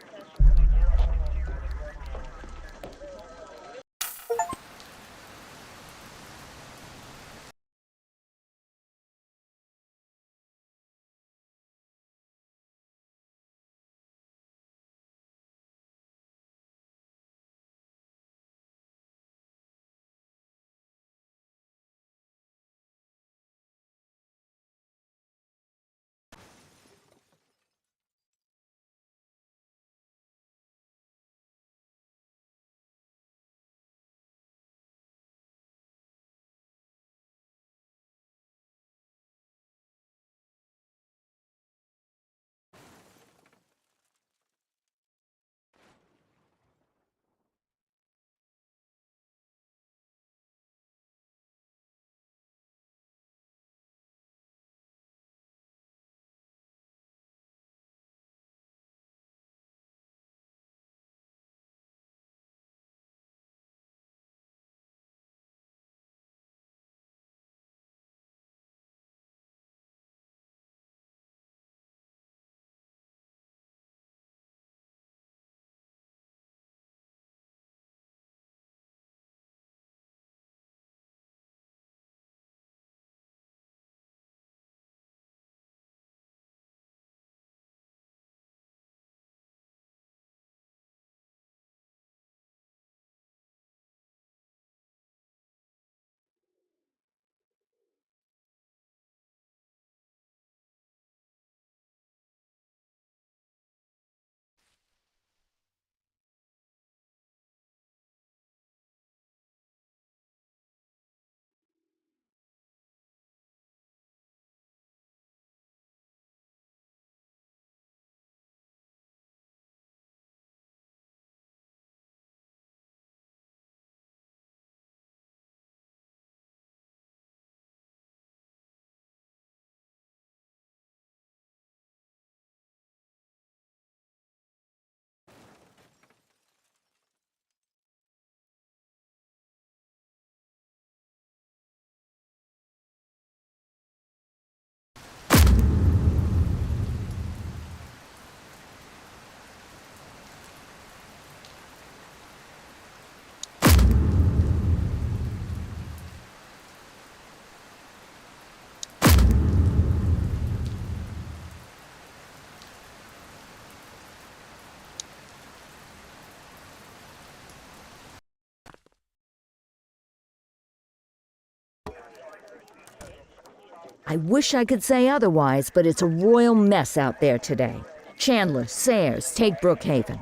I wish I could say otherwise, but it's a royal mess out there today. Chandler, Sayers, take Brookhaven.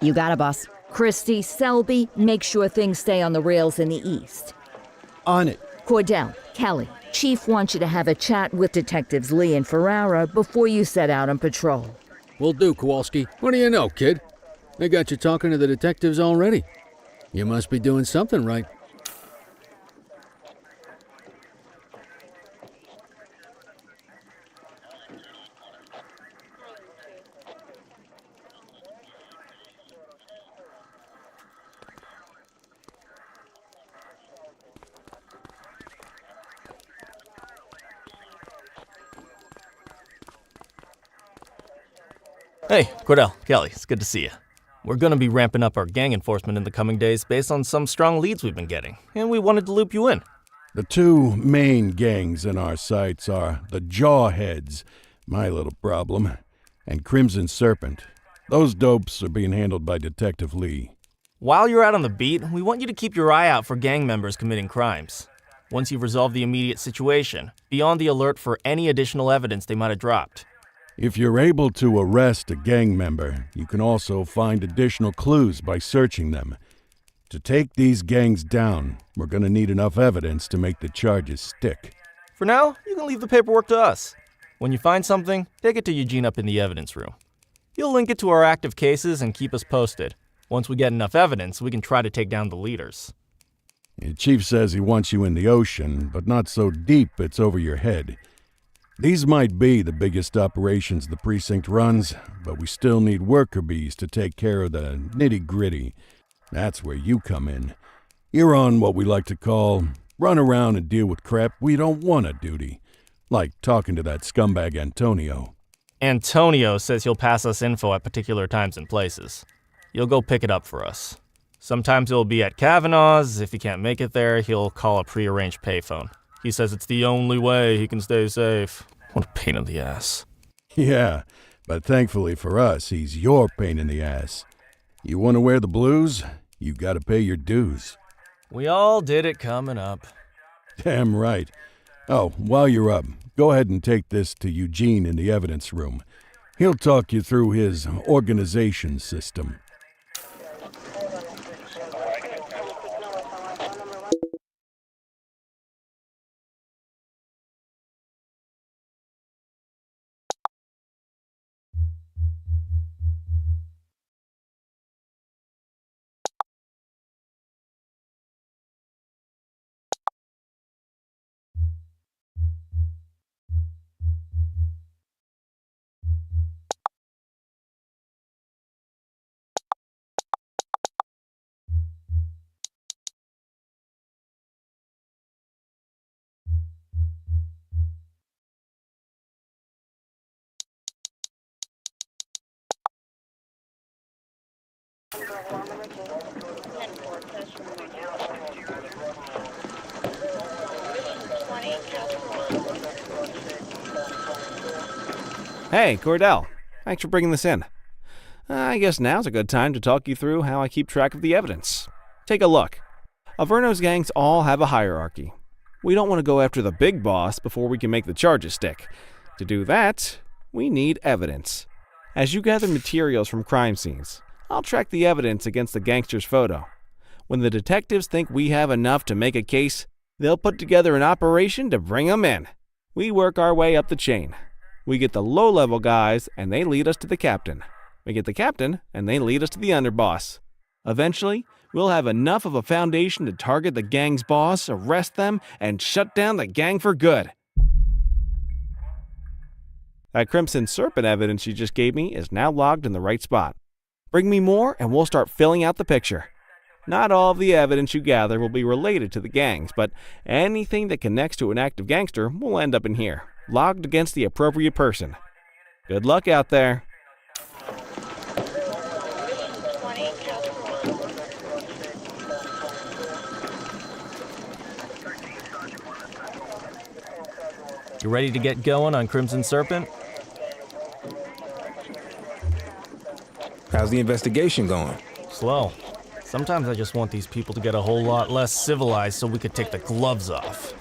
You got it, boss. Christie, Selby, make sure things stay on the rails in the east. On it. Cordell, Kelly, Chief wants you to have a chat with Detectives Lee and Ferrara before you set out on patrol. Will do, Kowalski. What do you know, kid? They got you talking to the detectives already. You must be doing something right. Hey, Cordell, Kelly, it's good to see you. We're gonna be ramping up our gang enforcement in the coming days based on some strong leads we've been getting, and we wanted to loop you in. The two main gangs in our sights are the Jawheads, my little problem, and Crimson Serpent. Those dopes are being handled by Detective Lee. While you're out on the beat, we want you to keep your eye out for gang members committing crimes. Once you've resolved the immediate situation, be on the alert for any additional evidence they might have dropped. If you're able to arrest a gang member, you can also find additional clues by searching them. To take these gangs down, we're gonna need enough evidence to make the charges stick. For now, you can leave the paperwork to us. When you find something, take it to Eugene up in the evidence room. He'll link it to our active cases and keep us posted. Once we get enough evidence, we can try to take down the leaders. The chief says he wants you in the ocean, but not so deep it's over your head. These might be the biggest operations the precinct runs, but we still need worker bees to take care of the nitty-gritty. That's where you come in. You're on what we like to call run around and deal with crap we don't want to duty, like talking to that scumbag Antonio. Antonio says he'll pass us info at particular times and places. You'll go pick it up for us. Sometimes it'll be at Kavanaugh's. If he can't make it there, he'll call a prearranged payphone. He says it's the only way he can stay safe. What a pain in the ass. Yeah, but thankfully for us, he's your pain in the ass. You want to wear the blues? You gotta pay your dues. We all did it coming up. Damn right. Oh, while you're up, go ahead and take this to Eugene in the evidence room. He'll talk you through his organization system. Hey, Cordell. Thanks for bringing this in. I guess now's a good time to talk you through how I keep track of the evidence. Take a look. Averno's gangs all have a hierarchy. We don't want to go after the big boss before we can make the charges stick. To do that, we need evidence. As you gather materials from crime scenes, I'll track the evidence against the gangster's photo. When the detectives think we have enough to make a case, they'll put together an operation to bring them in. We work our way up the chain. We get the low-level guys, and they lead us to the captain. We get the captain, and they lead us to the underboss. Eventually, we'll have enough of a foundation to target the gang's boss, arrest them, and shut down the gang for good. That Crimson Serpent evidence you just gave me is now logged in the right spot. Bring me more, and we'll start filling out the picture. Not all of the evidence you gather will be related to the gangs, but anything that connects to an active gangster will end up in here, logged against the appropriate person. Good luck out there. You ready to get going on Crimson Serpent? How's the investigation going? Slow. Sometimes I just want these people to get a whole lot less civilized so we could take the gloves off.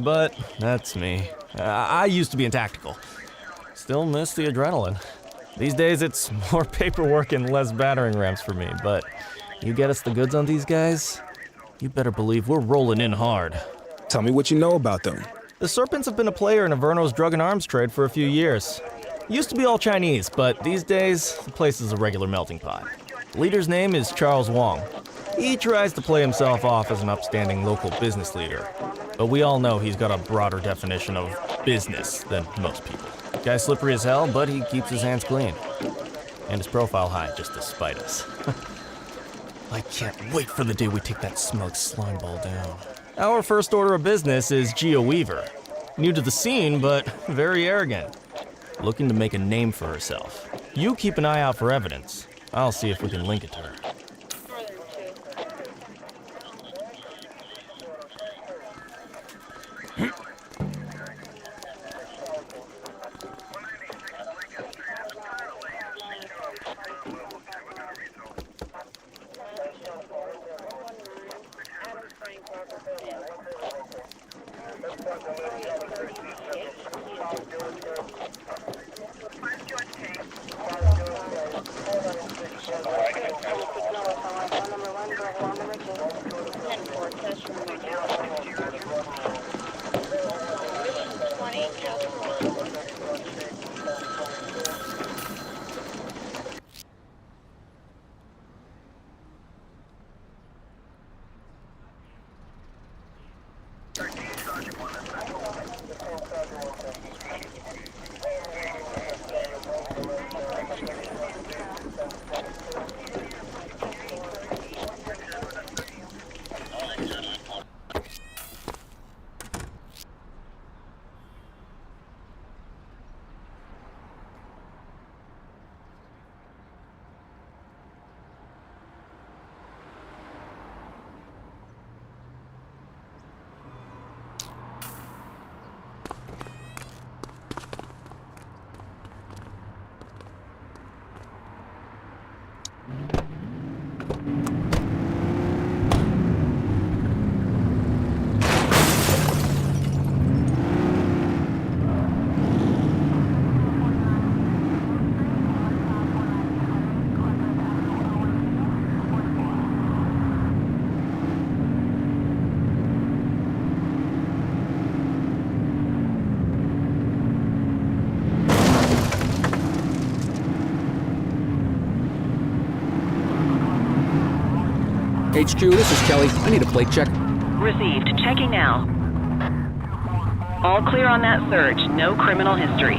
but that's me. I used to be in tactical. Still miss the adrenaline. These days it's more paperwork and less battering rams for me, but you get us the goods on these guys, you better believe we're rolling in hard. Tell me what you know about them. The Serpents have been a player in Averno's drug and arms trade for a few years. Used to be all Chinese, but these days, the place is a regular melting pot. The leader's name is Charles Wong. He tries to play himself off as an upstanding local business leader, but we all know he's got a broader definition of business than most people. Guy's slippery as hell, but he keeps his hands clean. And his profile high just to spite us. I can't wait for the day we take that smug slimeball down. Our first order of business is Geo Weaver. New to the scene, but very arrogant. Looking to make a name for herself. You keep an eye out for evidence. I'll see if we can link it to her. HQ, this is Kelly. I need a plate check. Received. Checking now. All clear on that search. No criminal history.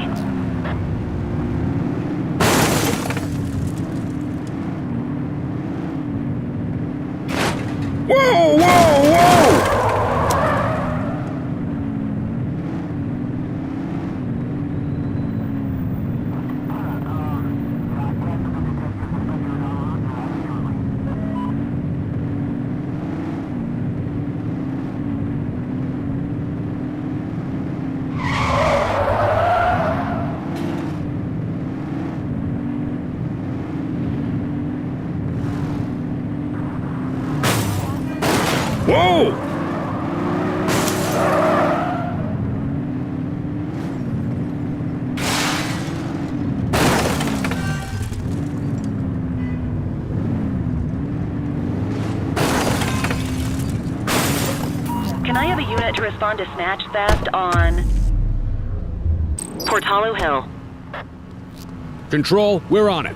Whoa, whoa, whoa! Whoa! Can I have a unit to respond to snatch theft on Portalo Hill? Control, we're on it.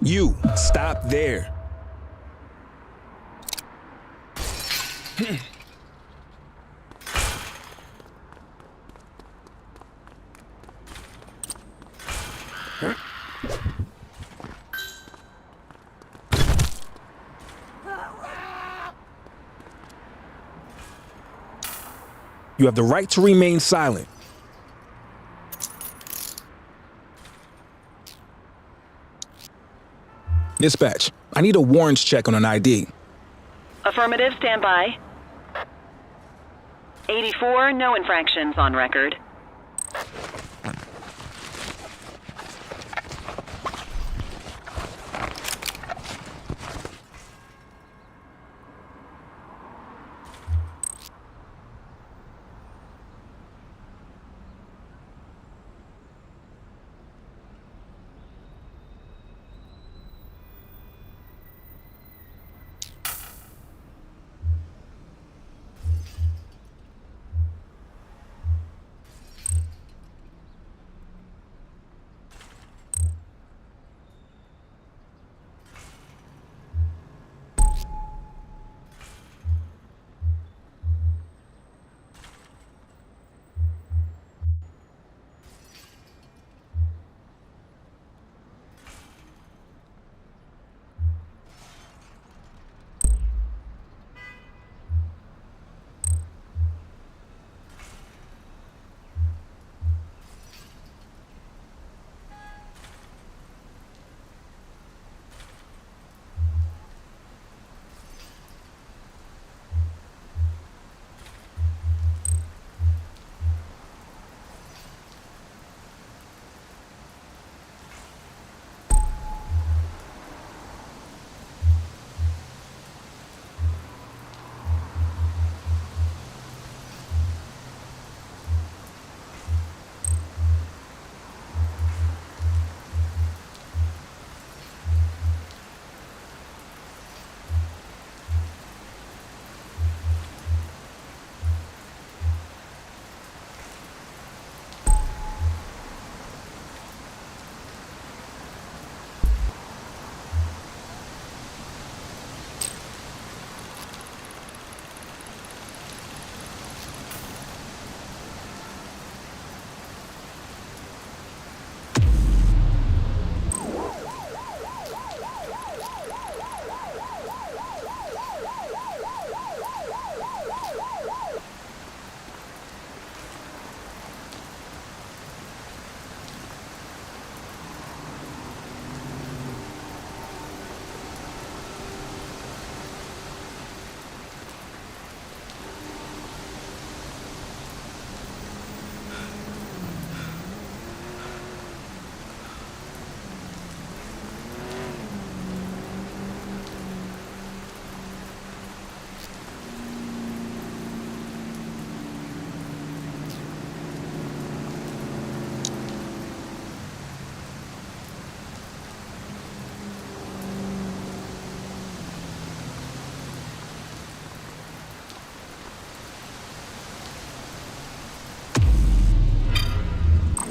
You, stop there. You have the right to remain silent. Dispatch, I need a warrants check on an ID. Affirmative, stand by. 84, no infractions on record.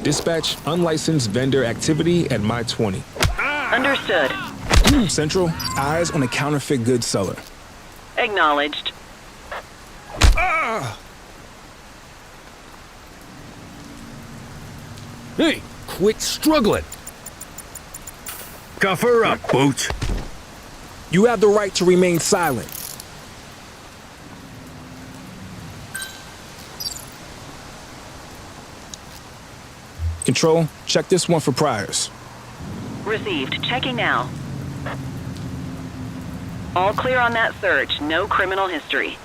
Dispatch unlicensed vendor activity at My 20. Understood. Central, eyes on a counterfeit goods seller. Acknowledged. Hey, quit struggling. Cuff her up, Boots. You have the right to remain silent. Control, check this one for priors. Received. Checking now. All clear on that search. No criminal history.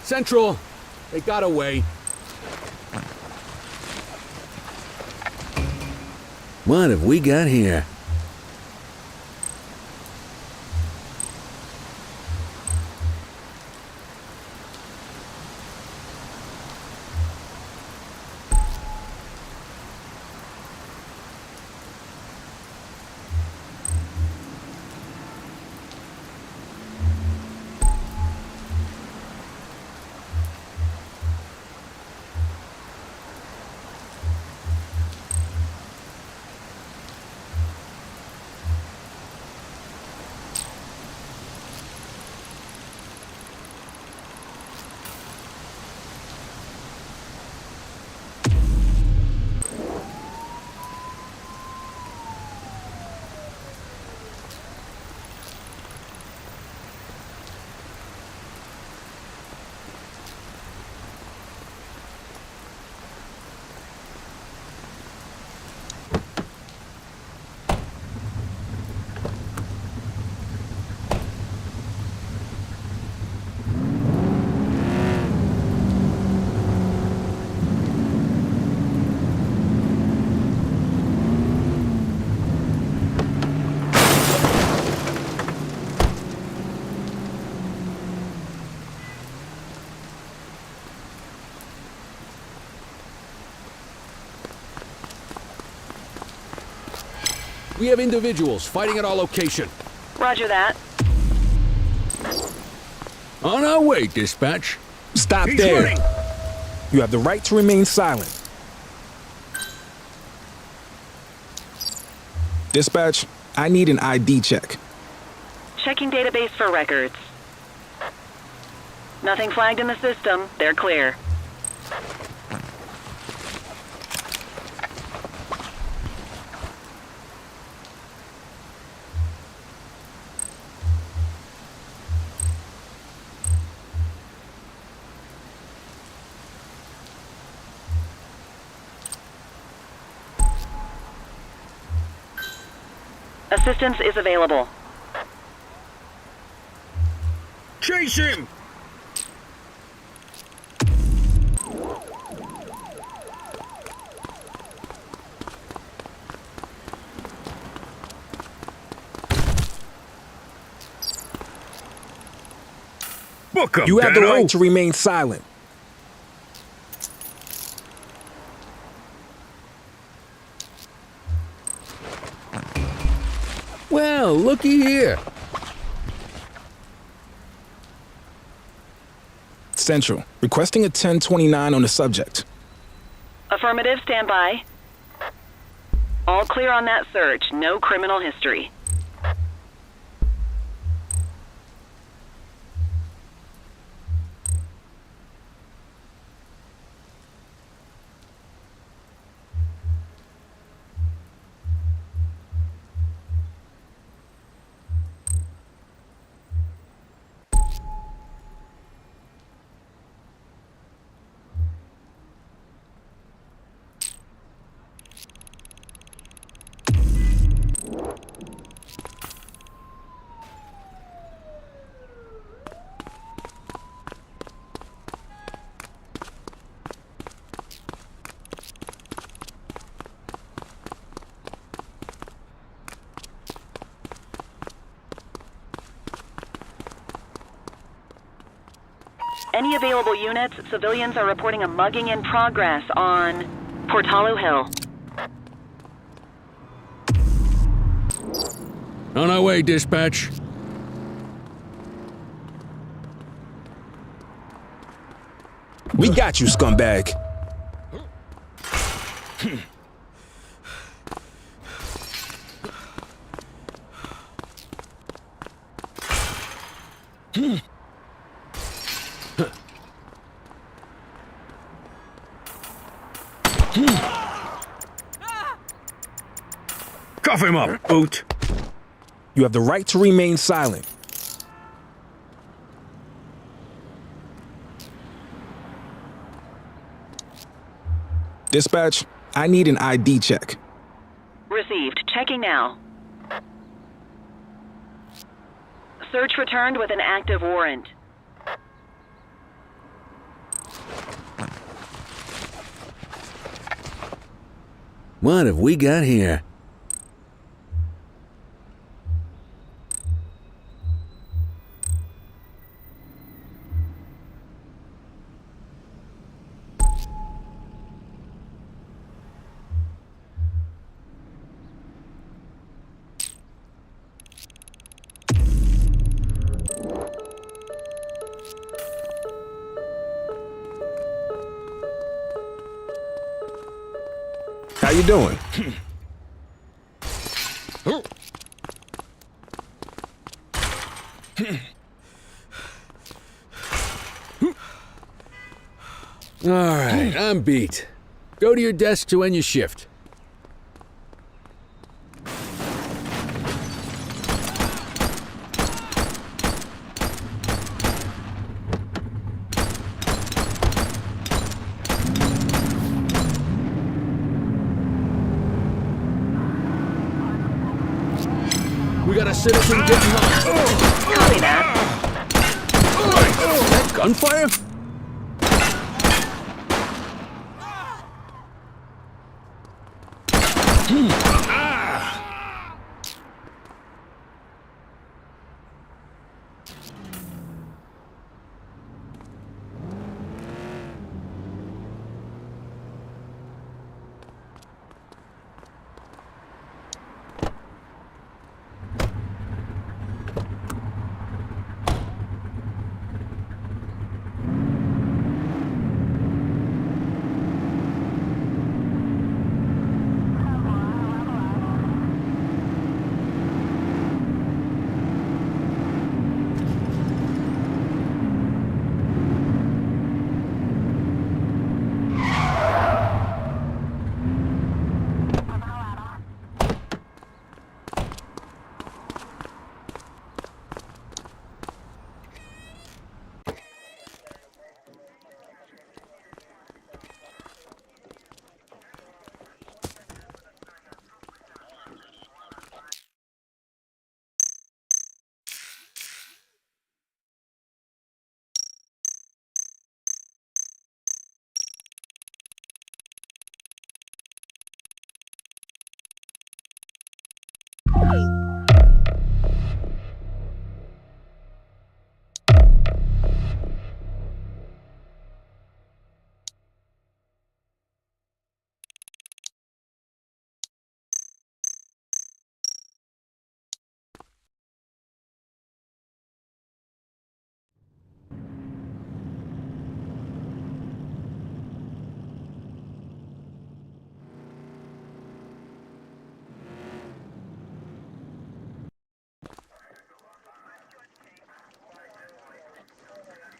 Central, they got away. What have we got here? We have individuals fighting at our location. Roger that. On our way, dispatch. Stop there. You have the right to remain silent. Dispatch, I need an ID check. Checking database for records. Nothing flagged in the system. They're clear. Assistance is available. Chase him! Book 'em, You have the Dano. right to remain silent. Well, looky here. Central, requesting a 1029 on the subject. Affirmative, stand by. All clear on that search. No criminal history. Any available units, civilians are reporting a mugging in progress on Portalo Hill. On our way, dispatch. We got you, scumbag. Cuff him up, boot. You have the right to remain silent. Dispatch, I need an ID check. Received. Checking now. Search returned with an active warrant. What have we got here? How you doing? All right, I'm beat. Go to your desk to end your shift. We got a citizen getting lost. Copy that. That gunfire?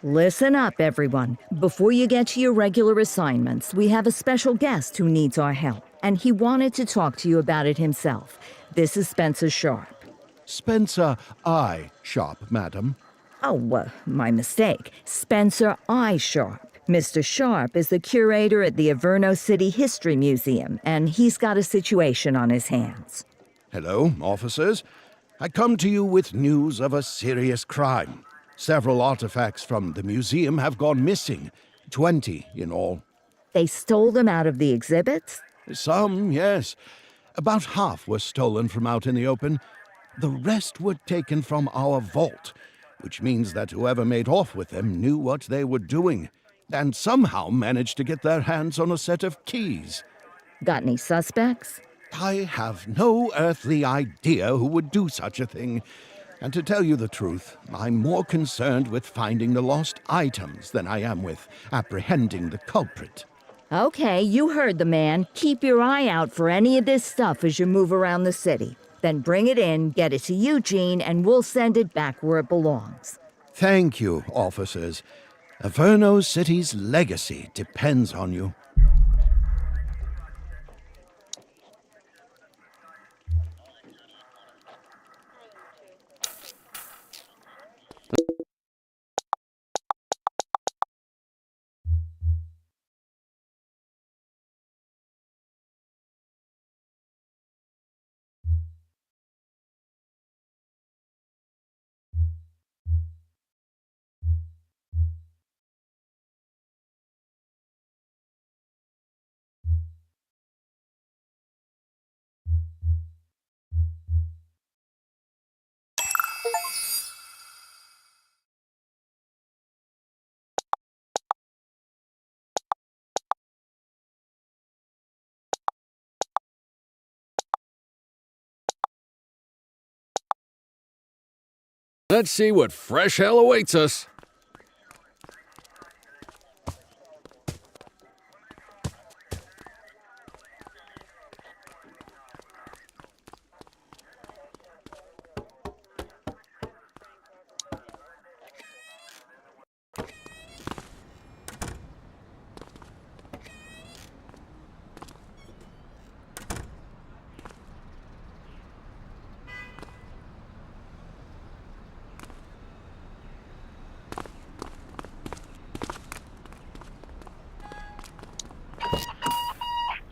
Listen up, everyone. Before you get to your regular assignments, we have a special guest who needs our help, and he wanted to talk to you about it himself. This is Spencer Sharp. Spencer I. Sharp, madam. Oh, my mistake. Spencer I. Sharp. Mr. Sharp is the curator at the Averno City History Museum, and he's got a situation on his hands. Hello, officers. I come to you with news of a serious crime. Several artifacts from the museum have gone missing, 20 in all. They stole them out of the exhibits? Some, yes. About half were stolen from out in the open. The rest were taken from our vault, which means that whoever made off with them knew what they were doing, and somehow managed to get their hands on a set of keys. Got any suspects? I have no earthly idea who would do such a thing. And to tell you the truth, I'm more concerned with finding the lost items than I am with apprehending the culprit. Okay, you heard the man. Keep your eye out for any of this stuff as you move around the city. Then bring it in, get it to Eugene, and we'll send it back where it belongs. Thank you, officers. Averno City's legacy depends on you. Let's see what fresh hell awaits us.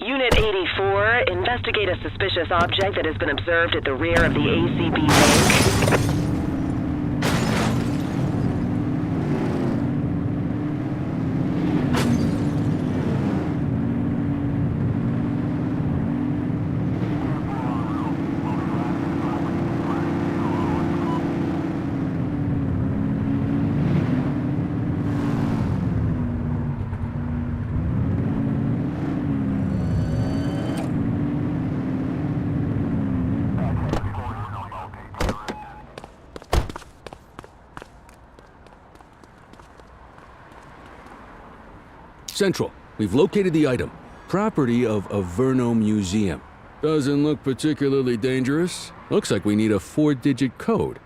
Unit 84, investigate a suspicious object that has been observed at the rear of the ACB bank. Central, we've located the item. Property of Averno Museum. Doesn't look particularly dangerous. Looks like we need a 4-digit code.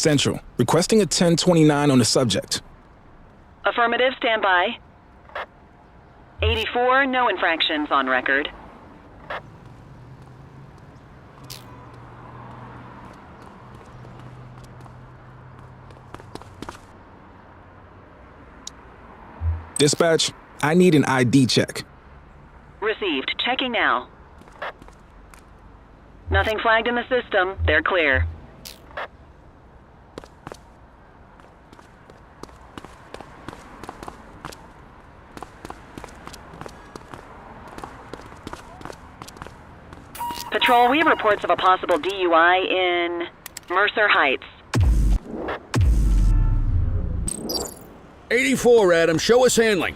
Central, requesting a 1029 on the subject. Affirmative, stand by. 84, no infractions on record. Dispatch, I need an ID check. Received. Checking now. Nothing flagged in the system. They're clear. Patrol, we have reports of a possible DUI in Mercer Heights. 84, Adam. Show us handling.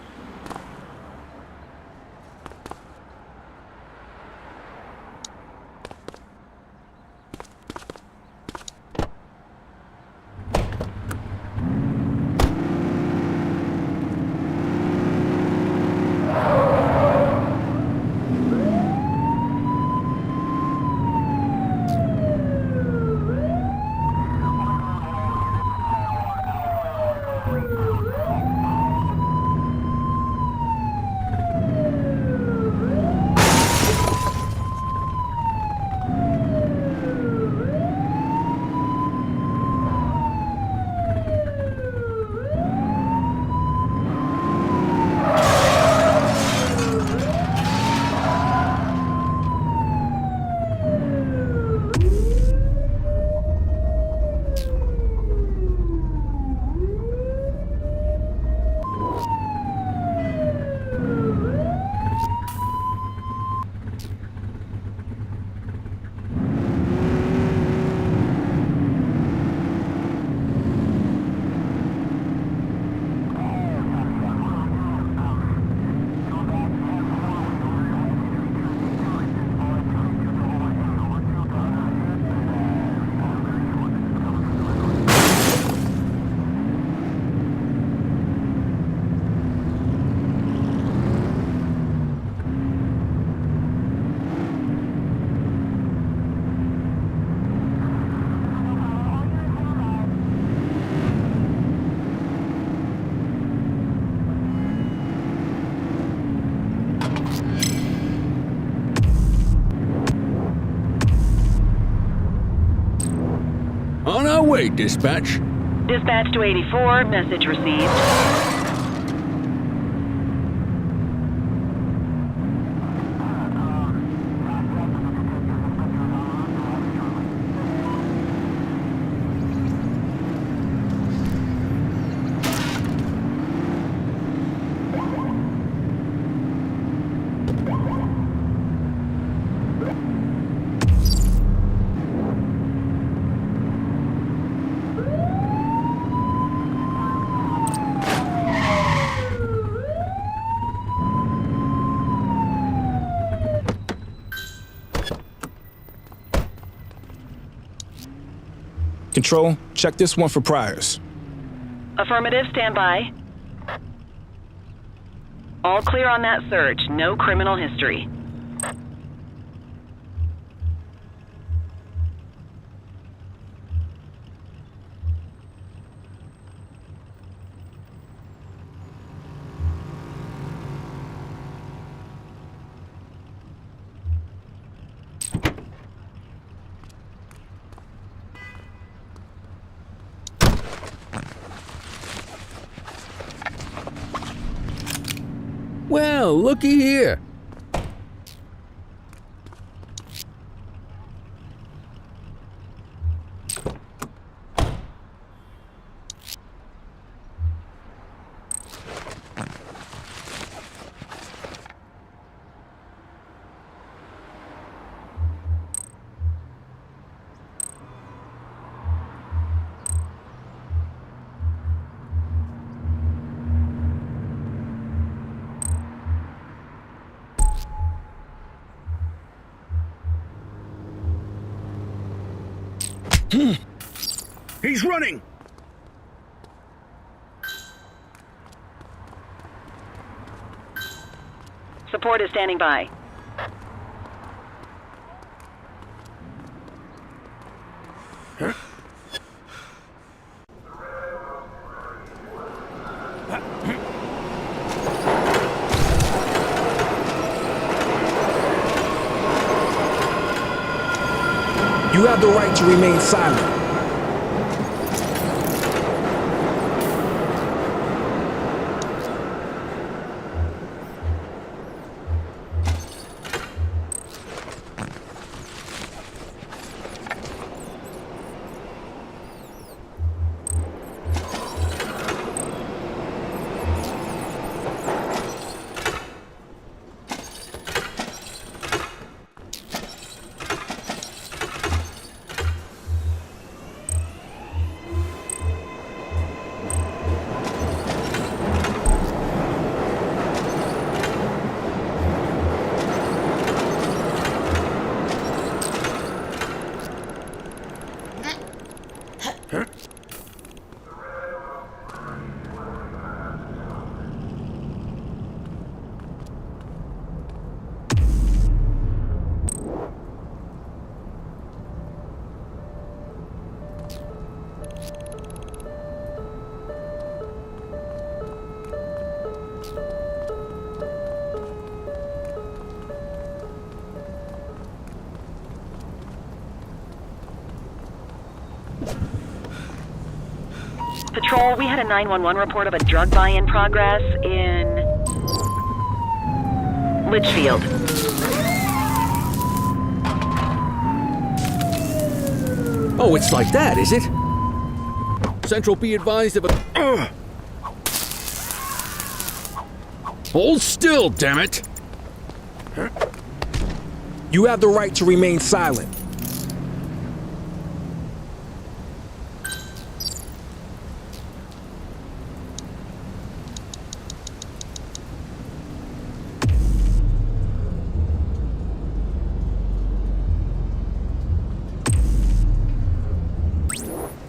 On our way, dispatch. Dispatch to 84, message received. Control, check this one for priors. Affirmative, stand by. All clear on that search. No criminal history. Well, looky here. He's running! Support is standing by. You have the right to remain silent. Patrol, we had a 911 report of a drug buy in progress in Litchfield. Oh, it's like that, is it? Central be advised of a... Hold still, damn it! You have the right to remain silent.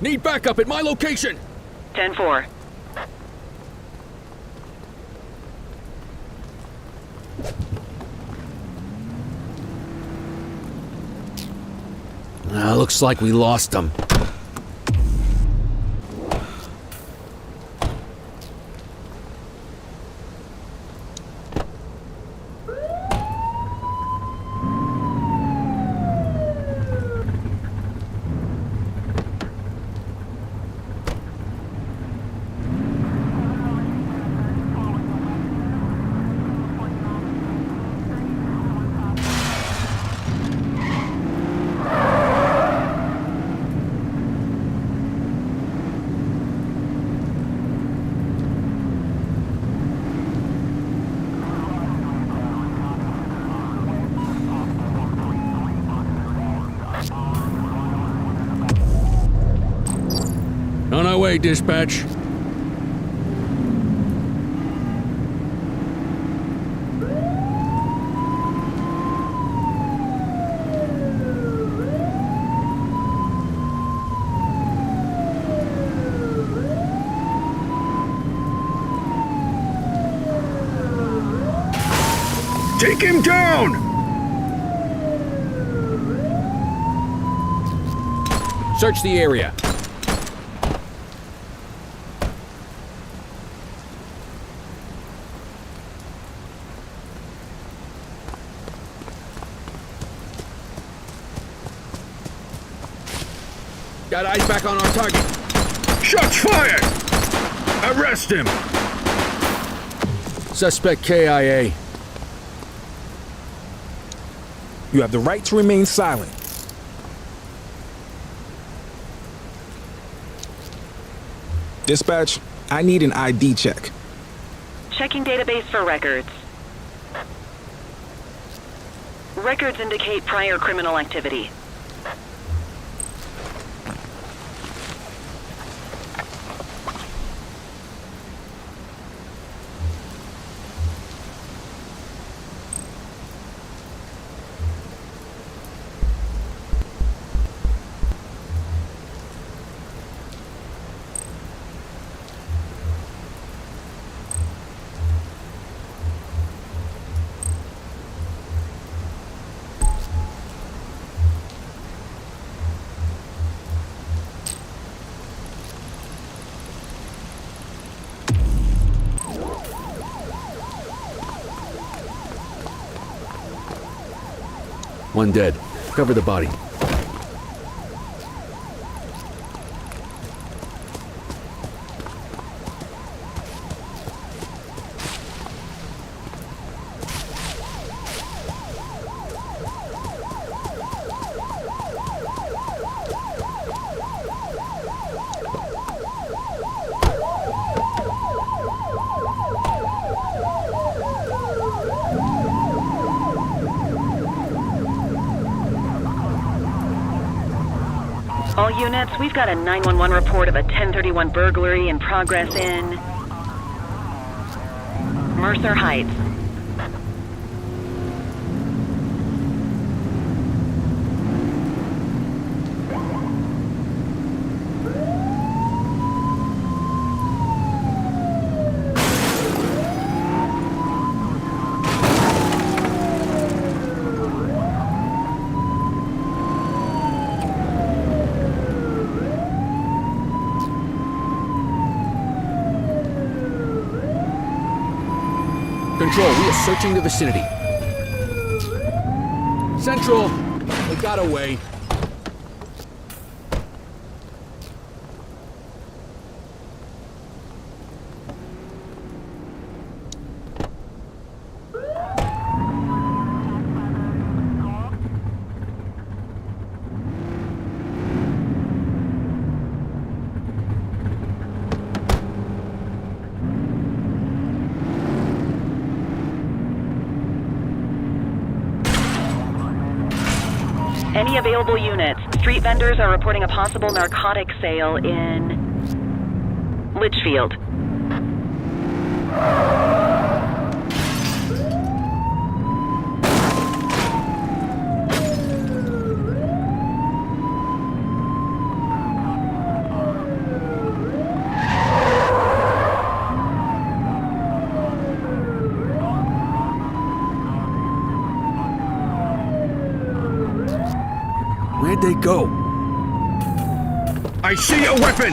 Need backup at my location! 10-4. Looks like we lost them. On our way, dispatch. Take him down! Search the area. Got eyes back on our target. Shots fired! Arrest him! Suspect KIA. You have the right to remain silent. Dispatch, I need an ID check. Checking database for records. Records indicate prior criminal activity. One dead. Cover the body. All units, we've got a 911 report of a 1031 burglary in progress in Mercer Heights. Control, we are searching the vicinity. Central, we got away. Any available units? Street vendors are reporting a possible narcotic sale in Litchfield. Where'd they go? I see a weapon!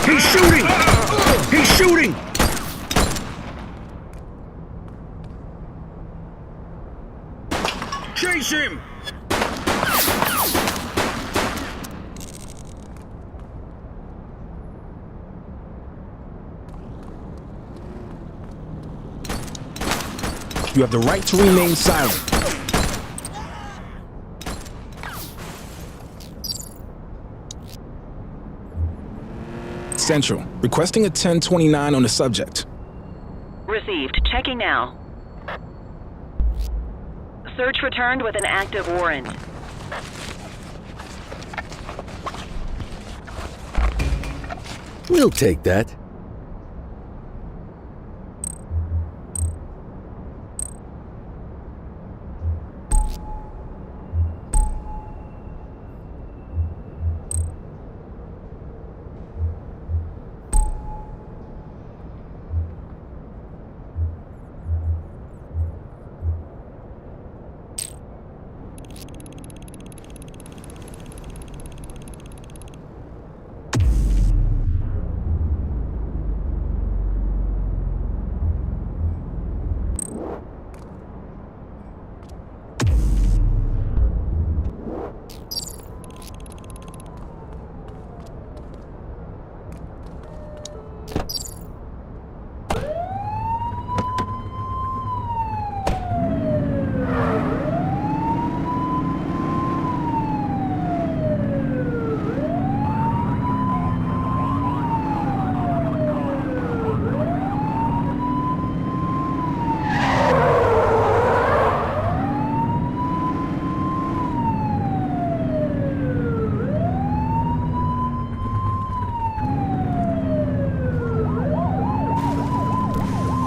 He's shooting! He's shooting! Chase him! You have the right to remain silent. Central, requesting a 1029 on the subject. Received. Checking now. Search returned with an active warrant. We'll take that.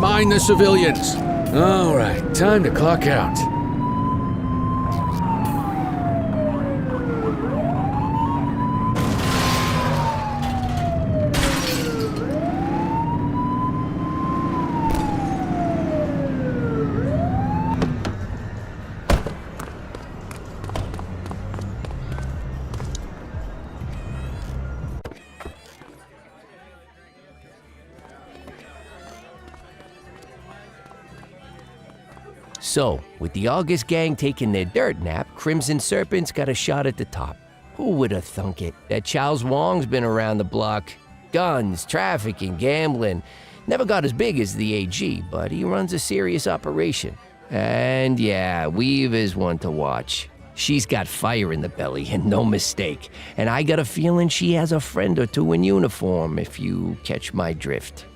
Mind the civilians. All right, time to clock out. So, with the August gang taking their dirt nap, Crimson Serpent's got a shot at the top. Who would have thunk it? That Charles Wong's been around the block. Guns, trafficking, gambling. Never got as big as the AG, but he runs a serious operation. And yeah, Weave is one to watch. She's got fire in the belly, and no mistake. And I got a feeling she has a friend or two in uniform, if you catch my drift.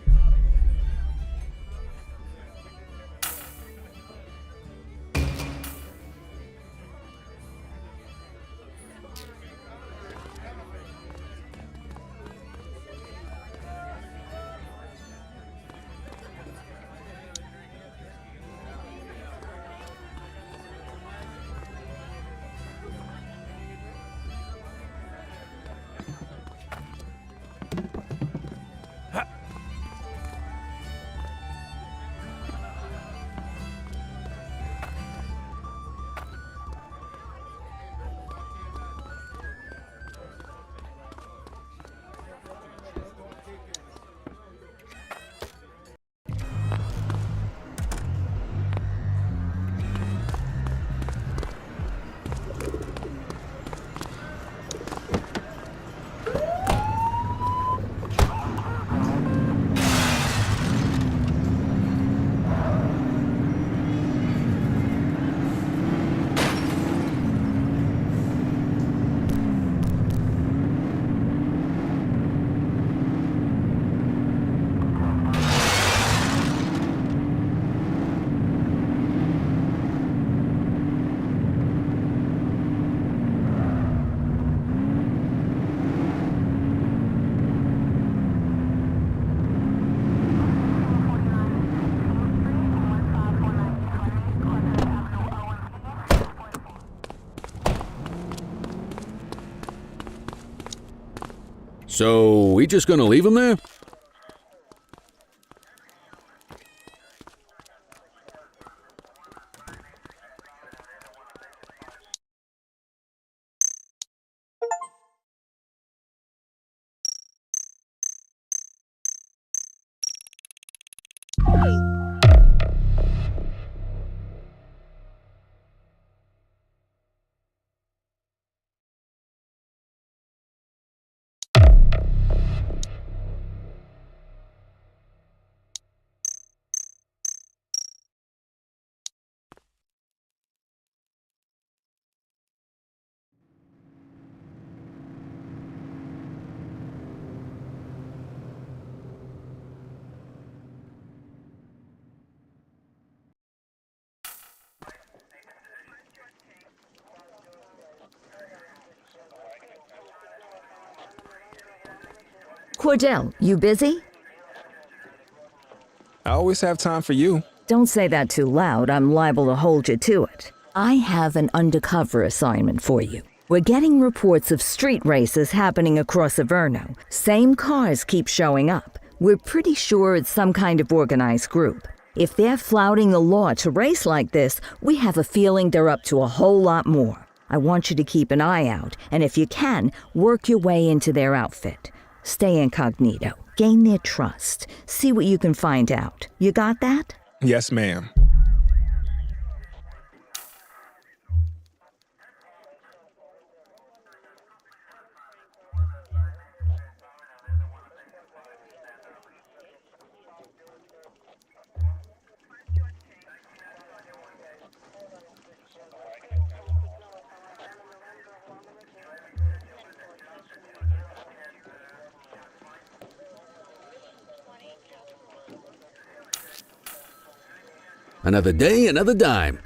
So, we just gonna leave him there? Cordell, you busy? I always have time for you. Don't say that too loud. I'm liable to hold you to it. I have an undercover assignment for you. We're getting reports of street races happening across Averno. Same cars keep showing up. We're pretty sure it's some kind of organized group. If they're flouting the law to race like this, we have a feeling they're up to a whole lot more. I want you to keep an eye out, and if you can, work your way into their outfit. Stay incognito. Gain their trust. See what you can find out. You got that? Yes, ma'am. Another day, another dime.